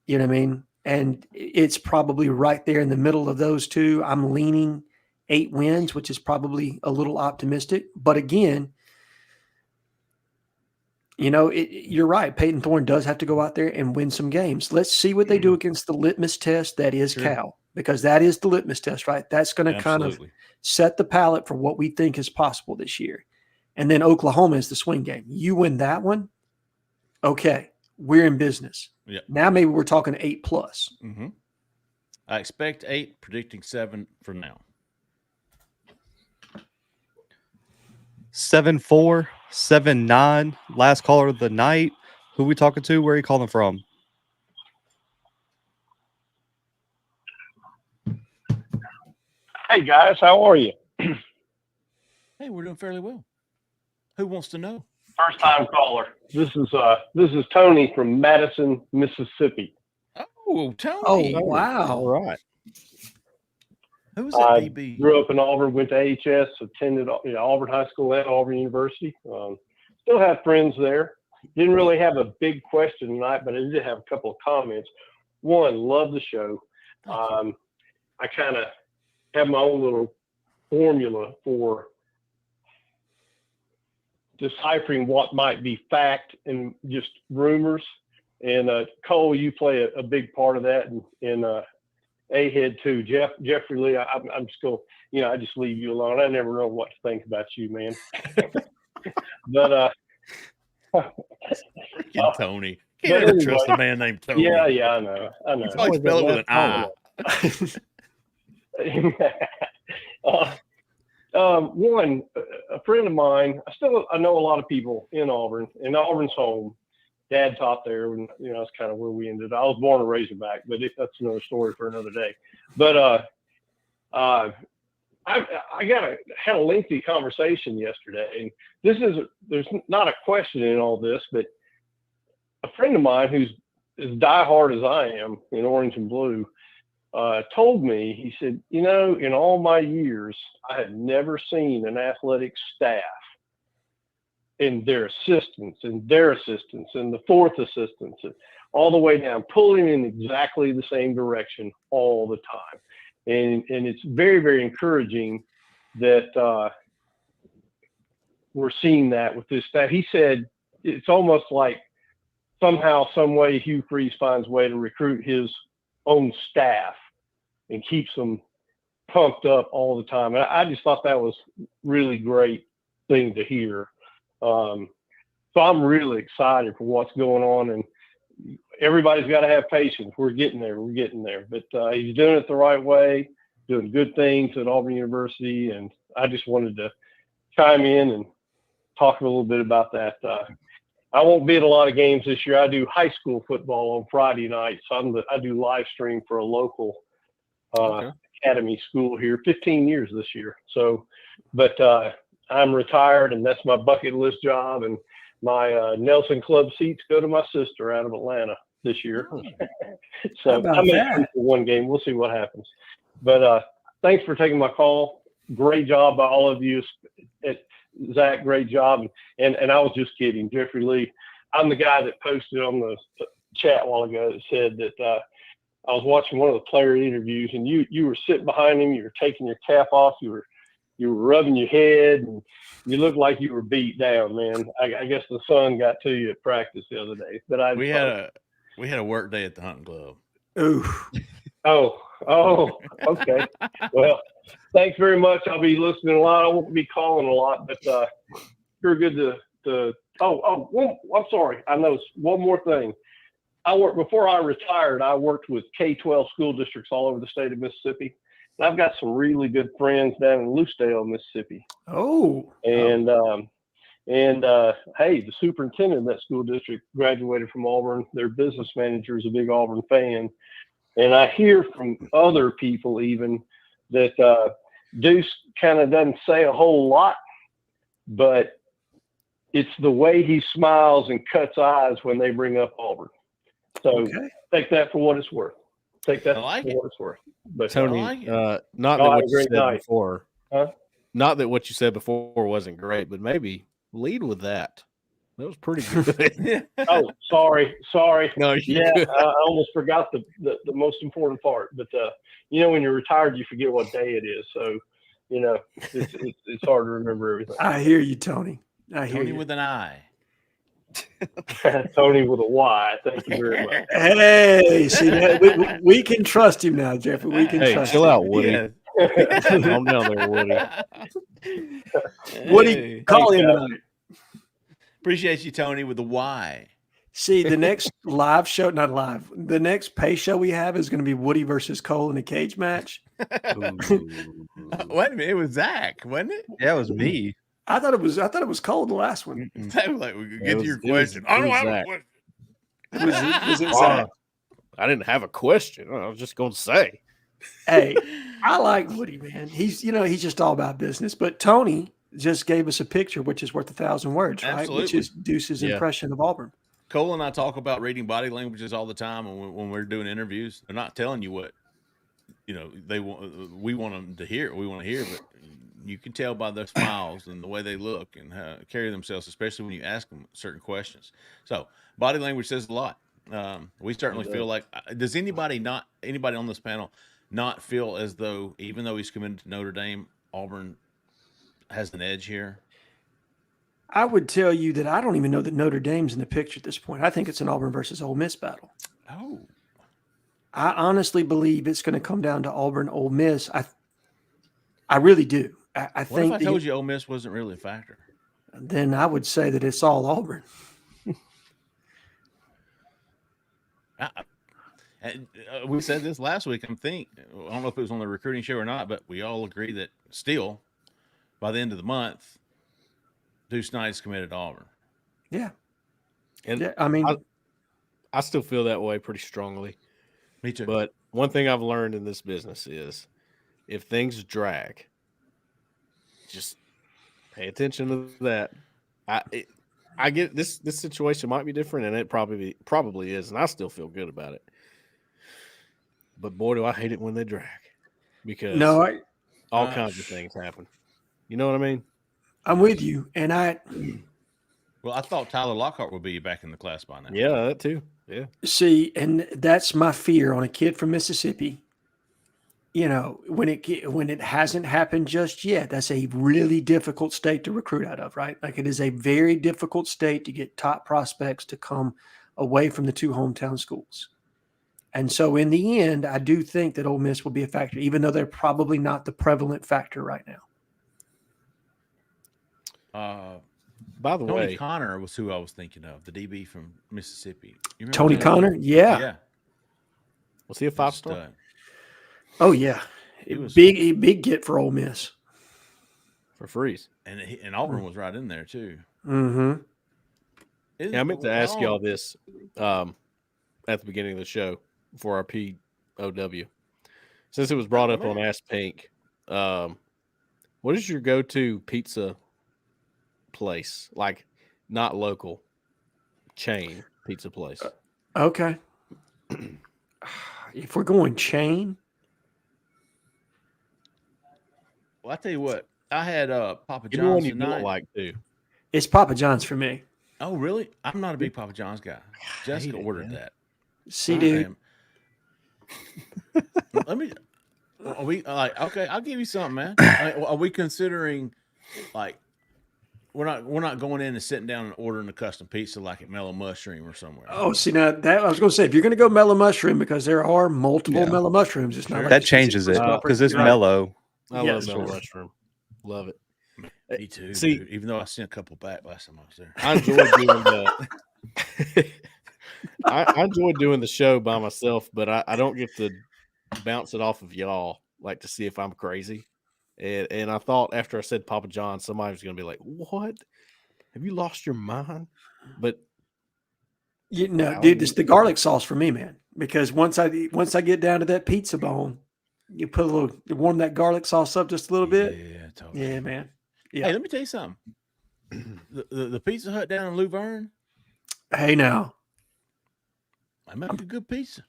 You know what I mean? And it's probably right there in the middle of those two. I'm leaning 8 wins, which is probably a little optimistic. But again, you're right. Peyton Thorne does have to go out there and win some games. Let's see what they do against the litmus test that is Cal, because that is the litmus test, right? That's going to kind of set the palette for what we think is possible this year. And then Oklahoma is the swing game. You win that one, okay, we're in business. Yeah. Now maybe we're talking 8+. Mm-hmm. I expect 8, predicting 7 for now. 7-4, 7-9. Last caller of the night. Who we talking to? Where are you calling from? Hey guys, how are you? Hey, we're doing fairly well. Who wants to know? First time caller. This is Tony from Madison, Mississippi. Oh, Tony. Oh, wow. All right. Who's that I DB? grew up in Auburn, went to AHS, attended Auburn High School and Auburn University. Still have friends there. Didn't really have a big question tonight, but I did have a couple of comments. One, love the show. I kind of have my own little formula for deciphering what might be fact and just rumors. And Cole, you play a big part of that, and A-Head too. Jeffrey Lee, I'm just going, I just leave you alone. I never know what to think about you, man. But freaking Tony. Can't ever trust a man named Tony. Yeah, I know. You probably spell it with an I. One, a friend of mine, I know a lot of people in Auburn, and Auburn's home. Dad taught there, and that's kind of where we ended. I was born a Razorback, but that's another story for another day. But I had a lengthy conversation yesterday, and there's not a question in all this, but a friend of mine who's as diehard as I am in orange and blue told me, he said, in all my years, I had never seen an athletic staff and their assistants and the fourth assistants and all the way down, pulling in exactly the same direction all the time. And it's very, very encouraging that we're seeing that with this staff. He said it's almost like somehow, some way, Hugh Freeze finds a way to recruit his own staff and keeps them pumped up all the time. And I just thought that was really great thing to hear. So I'm really excited for what's going on, and everybody's got to have patience. We're getting there. But he's doing it the right way, doing good things at Auburn University, and I just wanted to chime in and talk a little bit about that. I won't be at a lot of games this year. I do high school football on Friday nights. So I do live stream for a local academy school here, 15 years this year. So, but I'm retired, and that's my bucket list job. And my Nelson Club seats go to my sister out of Atlanta this year. So I may come for one game. We'll see what happens. But thanks for taking my call. Great job by all of you. Zach, great job. And I was just kidding. Jeffrey Lee, I'm the guy that posted on the chat a while ago that said that I was watching one of the player interviews, and you were sitting behind him. You were taking your cap off. You were rubbing your head, and you looked like you were beat down, man. I guess the sun got to you at practice the other day. But we had a work day at the hunting club. Ooh. Oh, okay. Well, thanks very much. I'll be listening a lot. I won't be calling a lot, but sure good to I'm sorry. I know one more thing. Before I retired, I worked with K-12 school districts all over the state of Mississippi. And I've got some really good friends down in Loosedale, Mississippi. Oh. And hey, the superintendent of that school district graduated from Auburn. Their business manager is a big Auburn fan. And I hear from other people even that Deuce kind of doesn't say a whole lot, but it's the way he smiles and cuts eyes when they bring up Auburn. So take that for what it's worth. Take that for what it's worth. But Tony, not that what you said before. Not that what you said before wasn't great, but maybe lead with that. That was pretty good. Oh, sorry. No, I almost forgot the most important part. But when you're retired, you forget what day it is. So it's hard to remember everything. I hear you, Tony. Tony with an I. Tony with a Y. Thank you very much. Hey, see that we can trust him now, Jeffrey. We can trust chill him. out, Woody. Yeah. Calm down there, Woody. Woody, call him tonight. Appreciate you, Tony, with the Y. See, the next live show, not live, the next pay show we have is going to be Woody versus Cole in a cage match. Wait a minute, it was Zach, wasn't it? Yeah, it was me. I thought it was Cole the last one. Like, we could get to your question. I don't have a question. Was it Zach? I didn't have a question. I was just going to say. Hey, I like Woody, man. He's just all about business. But Tony just gave us a picture, which is worth 1,000 words, right? Which Absolutely. is Deuce's Yeah. impression of Auburn. Cole and I talk about reading body languages all the time when we're doing interviews. They're not telling you what they want. We want them to hear. We want to hear, but you can tell by their smiles and the way they look and carry themselves, especially when you ask them certain questions. So body language says a lot. We certainly feel like. Does anybody on this panel not feel as though, even though he's committed to Notre Dame, Auburn has an edge here? I would tell you that I don't even know that Notre Dame's in the picture at this point. I think it's an Auburn versus Ole Miss battle. Oh. I honestly believe it's going to come down to Auburn, Ole Miss. I really do. I What think if I told you Ole Miss wasn't really a factor? Then I would say that it's all Auburn. We said this last week. I don't know if it was on the recruiting show or not, but we all agree that still, by the end of the month, Deuce Knight's committed to Auburn. Yeah. And yeah, I mean, I still feel that way pretty strongly. Me too. But one thing I've learned in this business is if things drag, just pay attention to that. I get this situation might be different, and it probably is, and I still feel good about it. But boy, do I hate it when they drag, because all kinds of things happen. You know what I mean? I'm with you, and Well, I thought Tyler Lockhart would be back in the class by now. Yeah, that too. Yeah. See, and that's my fear on a kid from Mississippi. When it hasn't happened just yet, that's a really difficult state to recruit out of, right? Like, it is a very difficult state to get top prospects to come away from the two hometown schools. And so in the end, I do think that Ole Miss will be a factor, even though they're probably not the prevalent factor right now. By the Tony way, Connor was who I was thinking of, the DB from Mississippi. You remember Tony that? Connor? Yeah. Was he a 5-star? Stud. Oh, yeah. He was big get for Ole Miss. For Freeze. And Auburn was right in there too. Mm-hmm. Yeah, I meant to ask y'all this at the beginning of the show for our POW. Since it was brought up on Ask Pink, what is your go-to pizza place? Like, not local, chain pizza place. Okay. If we're going chain. Well, I tell you what, I had Papa Give me one John's you tonight. don't like too. It's Papa John's for me. Oh, really? I'm not a big Papa John's guy. Jessica ordered that. See, dude. Let me. Are we okay? I'll give you something, man. Are we considering we're not going in and sitting down and ordering a custom pizza like at Mellow Mushroom or somewhere? Oh, see, now that I was going to say, if you're going to go Mellow Mushroom, because there are multiple Mellow Mushrooms, it's not like That changes it because it's mellow. I love Mellow Mushroom. Love it. Me too. See, dude, even though I sent a couple back last time I was there. I enjoyed doing the I enjoyed doing the show by myself, but I don't get to bounce it off of y'all, like, to see if I'm crazy. And I thought after I said Papa John, somebody was going to be like, "What? Have you lost your mind?" But dude, it's the garlic sauce for me, man. Because once I get down to that pizza bone, you warm that garlic sauce up just a little bit. Yeah, totally. Yeah, man. Yeah. Hey, let me tell you something. The Pizza Hut down in Luverne. Hey, now. I make a good pizza.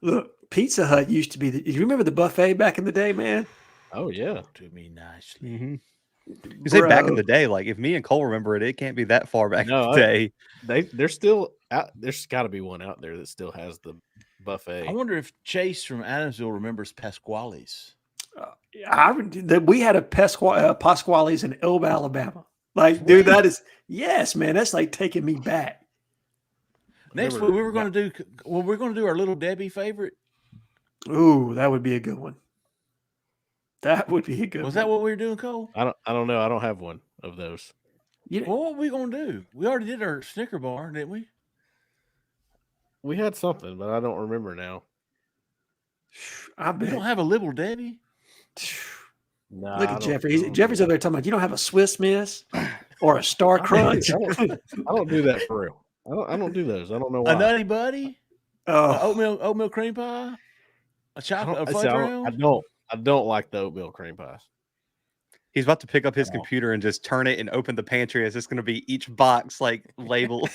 Look, Pizza Hut used to be you remember the buffet back in the day, man? Oh, yeah. To me nicely. Mm-hmm. You say back in the day, like, if me and Cole remember it, it can't be that far back in the day. They're still out. There's got to be one out there that still has the buffet. I wonder if Chase from Adamsville remembers Pasquale's. We had a Pasquale's in Elba, Alabama. Like, dude, that is yes, man. That's like taking me back. Next week we're going to do our Little Debbie favorite. Ooh, that would be a good one. That would be a good one. Was that what we were doing, Cole? I don't know. I don't have one of those. Well, what are we going to do? We already did our Snicker bar, didn't we? We had something, but I don't remember now. I bet. You don't have a Little Debbie? Nah, Look at Jeffrey. Jeffrey's over there talking about, you don't have a Swiss Miss or a Star Crunch. I don't do that for real. I don't do those. I don't know why. A Nutty Buddy? Oatmeal cream pie? A chocolate, a I fudge round? I don't like the oatmeal cream pies. He's about to pick up his computer and just turn it and open the pantry. It's just going to be each box like labeled.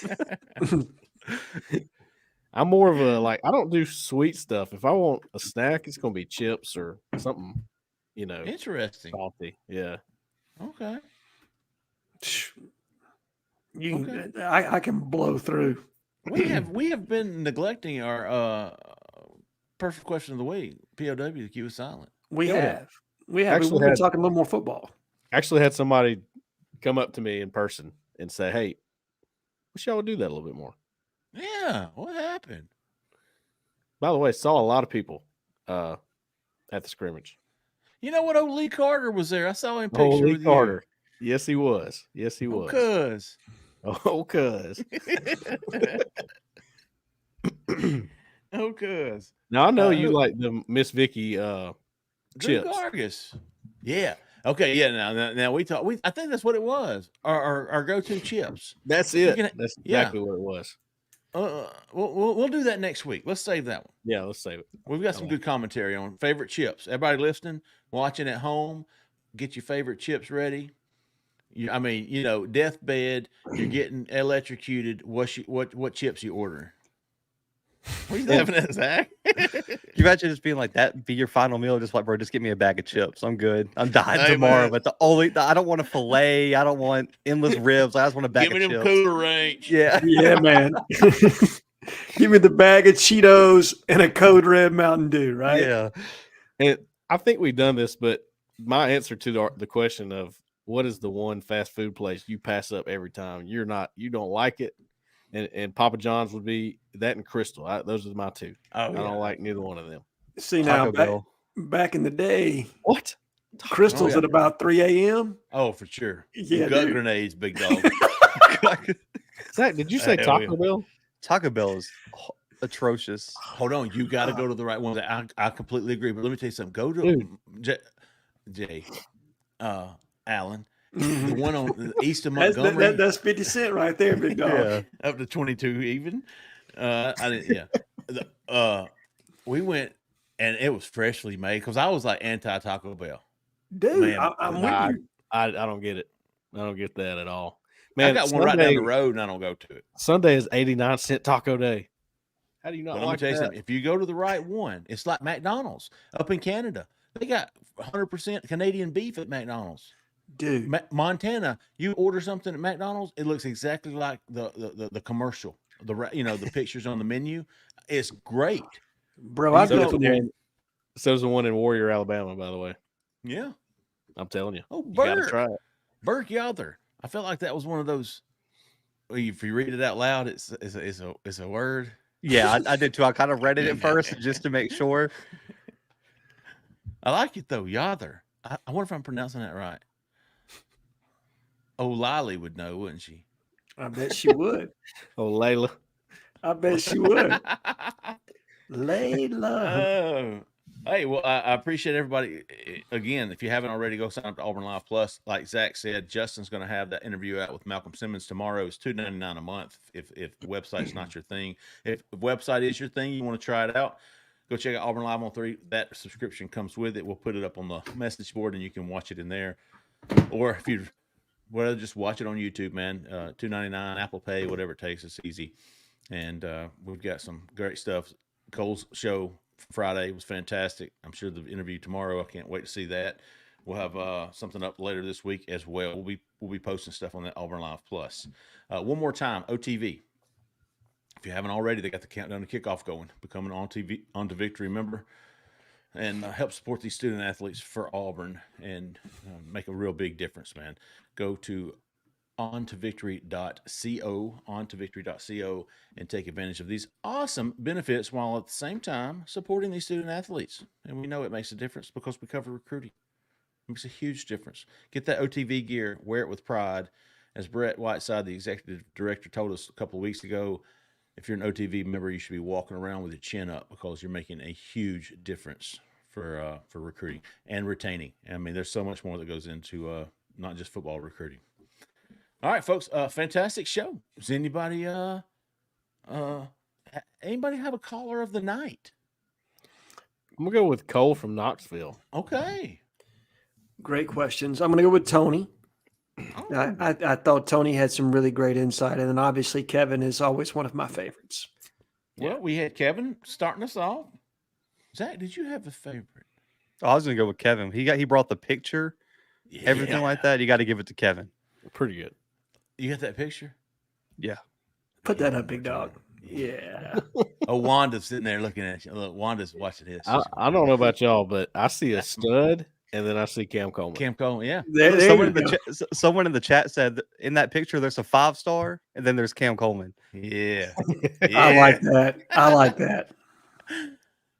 I'm more of a I don't do sweet stuff. If I want a snack, it's going to be chips or something, Interesting. salty. Yeah. Okay. I can blow through. We have been neglecting our perfect question of the week. POW to keep us silent. We Yeah. have. We have. Actually We've been had- talking a little more football. Actually had somebody come up to me in person and say, "Hey, wish y'all would do that a little bit more." Yeah. What happened? By the way, saw a lot of people at the scrimmage. You know what? Old Lee Carter was there. I saw him picture Oh, Lee with Carter. Yes, he was. Yes, he you. was. Cuz. Oh, cuz. Oh, cuz. Now I know you like the Miss Vicky Drew chips. Gargis. Yeah. Okay. Yeah. Now we talk. I think that's what it was. Our go-to chips. That's You it. can- That's yeah. exactly what it was. We'll do that next week. Let's save that one. Yeah, let's save it. We've got some good commentary on favorite chips. Everybody listening, watching at home, get your favorite chips ready. Deathbed. You're getting electrocuted. What chips you ordering? What are you laughing at, Zach? Can you imagine just being like that? Be your final meal, just like, bro, just give me a bag of chips. I'm good. I'm dying Hey, tomorrow. man. But I don't want a fillet. I don't want endless ribs. I just want a bag Give me of them chips. Cooler Ranch. Yeah. Yeah, man. Give me the bag of Cheetos and a Code Red Mountain Dew, right? Yeah. And I think we've done this, but my answer to the question of what is the one fast food place you pass up every time you don't like it, and Papa John's would be that and Crystal. Those are my two. I don't like neither one of them. See, now, back in the day, Crystal's at about 3 a.m. Oh, for sure. Yeah, gut dude. grenades, big dog. Zach, did you say Hell Taco yeah. Bell? Taco Bell is atrocious. Hold on, you got to go to the right one. I completely agree. But let me tell you something. Go to Jay, Allen, the one on the east of Montgomery. That's 50 Cent right there, big dog. Up to 22 even. We went and it was freshly made because I was like anti Taco Bell. Dude, Man, I'm with you. I don't get it. I don't get that at all. I Man, got one right down the road and I don't go to it. Sunday is 89-cent taco day. How do you not But let me like tell you that? something. If you go to the right one, it's like McDonald's up in Canada. They got 100% Canadian beef at McDonald's. Dude, Montana, you order something at McDonald's, it looks exactly like the commercial. The pictures on the menu. It's great, bro. I So go does the one- so does the one in Warrior, Alabama, by the way. Yeah. I'm telling you. Oh, You gotta Burke. try it. Burke Yother. I felt like that was one of those. If you read it out loud, it's a word. Yeah, I did too. I kind of read it at first just to make sure. I like it though, Yother. I wonder if I'm pronouncing that right. Oh, Lily would know, wouldn't she? I bet she would. Oh, Layla. I bet she would. Layla. Oh. Hey, well, I appreciate everybody. Again, if you haven't already, go sign up to Auburn Live Plus. Like Zach said, Justin's going to have that interview out with Malcolm Simmons tomorrow. It's $2.99 a month if the website's not your thing. If the website is your thing, you want to try it out, go check out Auburn Live on 3. That subscription comes with it. We'll put it up on the message board, and you can watch it in there. Or if you'd rather just watch it on YouTube, man, $2.99, Apple Pay, whatever it takes. It's easy. And we've got some great stuff. Cole's show Friday was fantastic. I'm sure the interview tomorrow, I can't wait to see that. We'll have something up later this week as well. We'll be posting stuff on that Auburn Live Plus. One more time, OTV. If you haven't already, they got the countdown to kickoff going. Become an On to Victory member and help support these student athletes for Auburn and make a real big difference, man. Go to ontovictory.co, and take advantage of these awesome benefits while at the same time supporting these student athletes. And we know it makes a difference because we cover recruiting. It makes a huge difference. Get that OTV gear, wear it with pride. As Brett Whiteside, the executive director, told us a couple of weeks ago, if you're an OTV member, you should be walking around with your chin up because you're making a huge difference for recruiting and retaining. I mean, there's so much more that goes into not just football recruiting. All right, folks, fantastic show. Does anybody have a caller of the night? I'm gonna go with Cole from Knoxville. Okay. Great questions. I'm going to go with Tony. I thought Tony had some really great insight, and then obviously Kevin is always one of my favorites. Well, we had Kevin starting us off. Zach, did you have a favorite? Oh, I was gonna go with Kevin. He brought the picture, everything like that. You got to give it to Kevin. Pretty good. You got that picture? Yeah. Put that up, big dog. Yeah. Oh, Wanda's sitting there looking at you. Look, Wanda's watching his. I don't know about y'all, but I see a stud, and then I see Cam Coleman. Cam Coleman, yeah. Someone in the chat said that in that picture there's a 5-star, and then there's Cam Coleman. Yeah. I like that. I like that.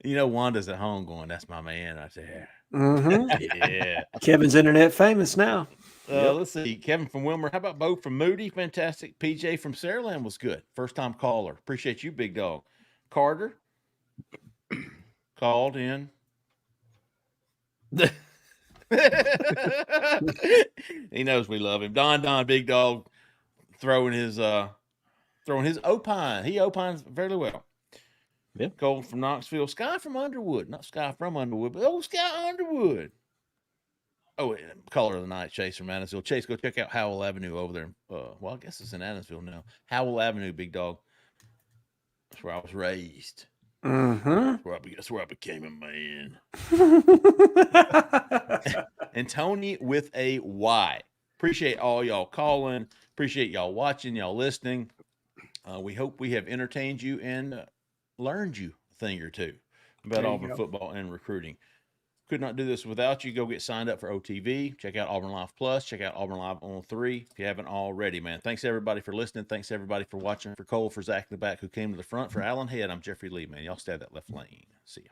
You know, Wanda's at home going, "That's my man right there." Mm-hmm. Yeah. Kevin's internet famous now. Let's see. Kevin from Wilmer. How about Bo from Moody? Fantastic. PJ from Saraland was good. First time caller. Appreciate you, big dog. Carter called in. He knows we love him. Don, big dog, throwing his opine. He opines fairly well. Yeah. Cole from Knoxville. Sky from Underwood. Not Sky from Underwood, but Sky Underwood. Oh, Color of the Night, Chase from Adamsville. Chase, go check out Howell Avenue over there. Well, I guess it's in Adamsville now. Howell Avenue, big dog. That's where I was raised. Mm-hmm. That's where I became a man. And Tony with a Y. Appreciate all y'all calling. Appreciate y'all watching, y'all listening. We hope we have entertained you and learned you a thing or two about Auburn football and recruiting. Could not do this without you. Go get signed up for OTV. Check out Auburn Live Plus. Check out Auburn Live on 3 if you haven't already, man. Thanks, everybody, for listening. Thanks, everybody, for watching. For Cole, for Zach in the back who came to the front. For Alan Head, I'm Jeffrey Lee, man. Y'all stay at that left lane. See ya.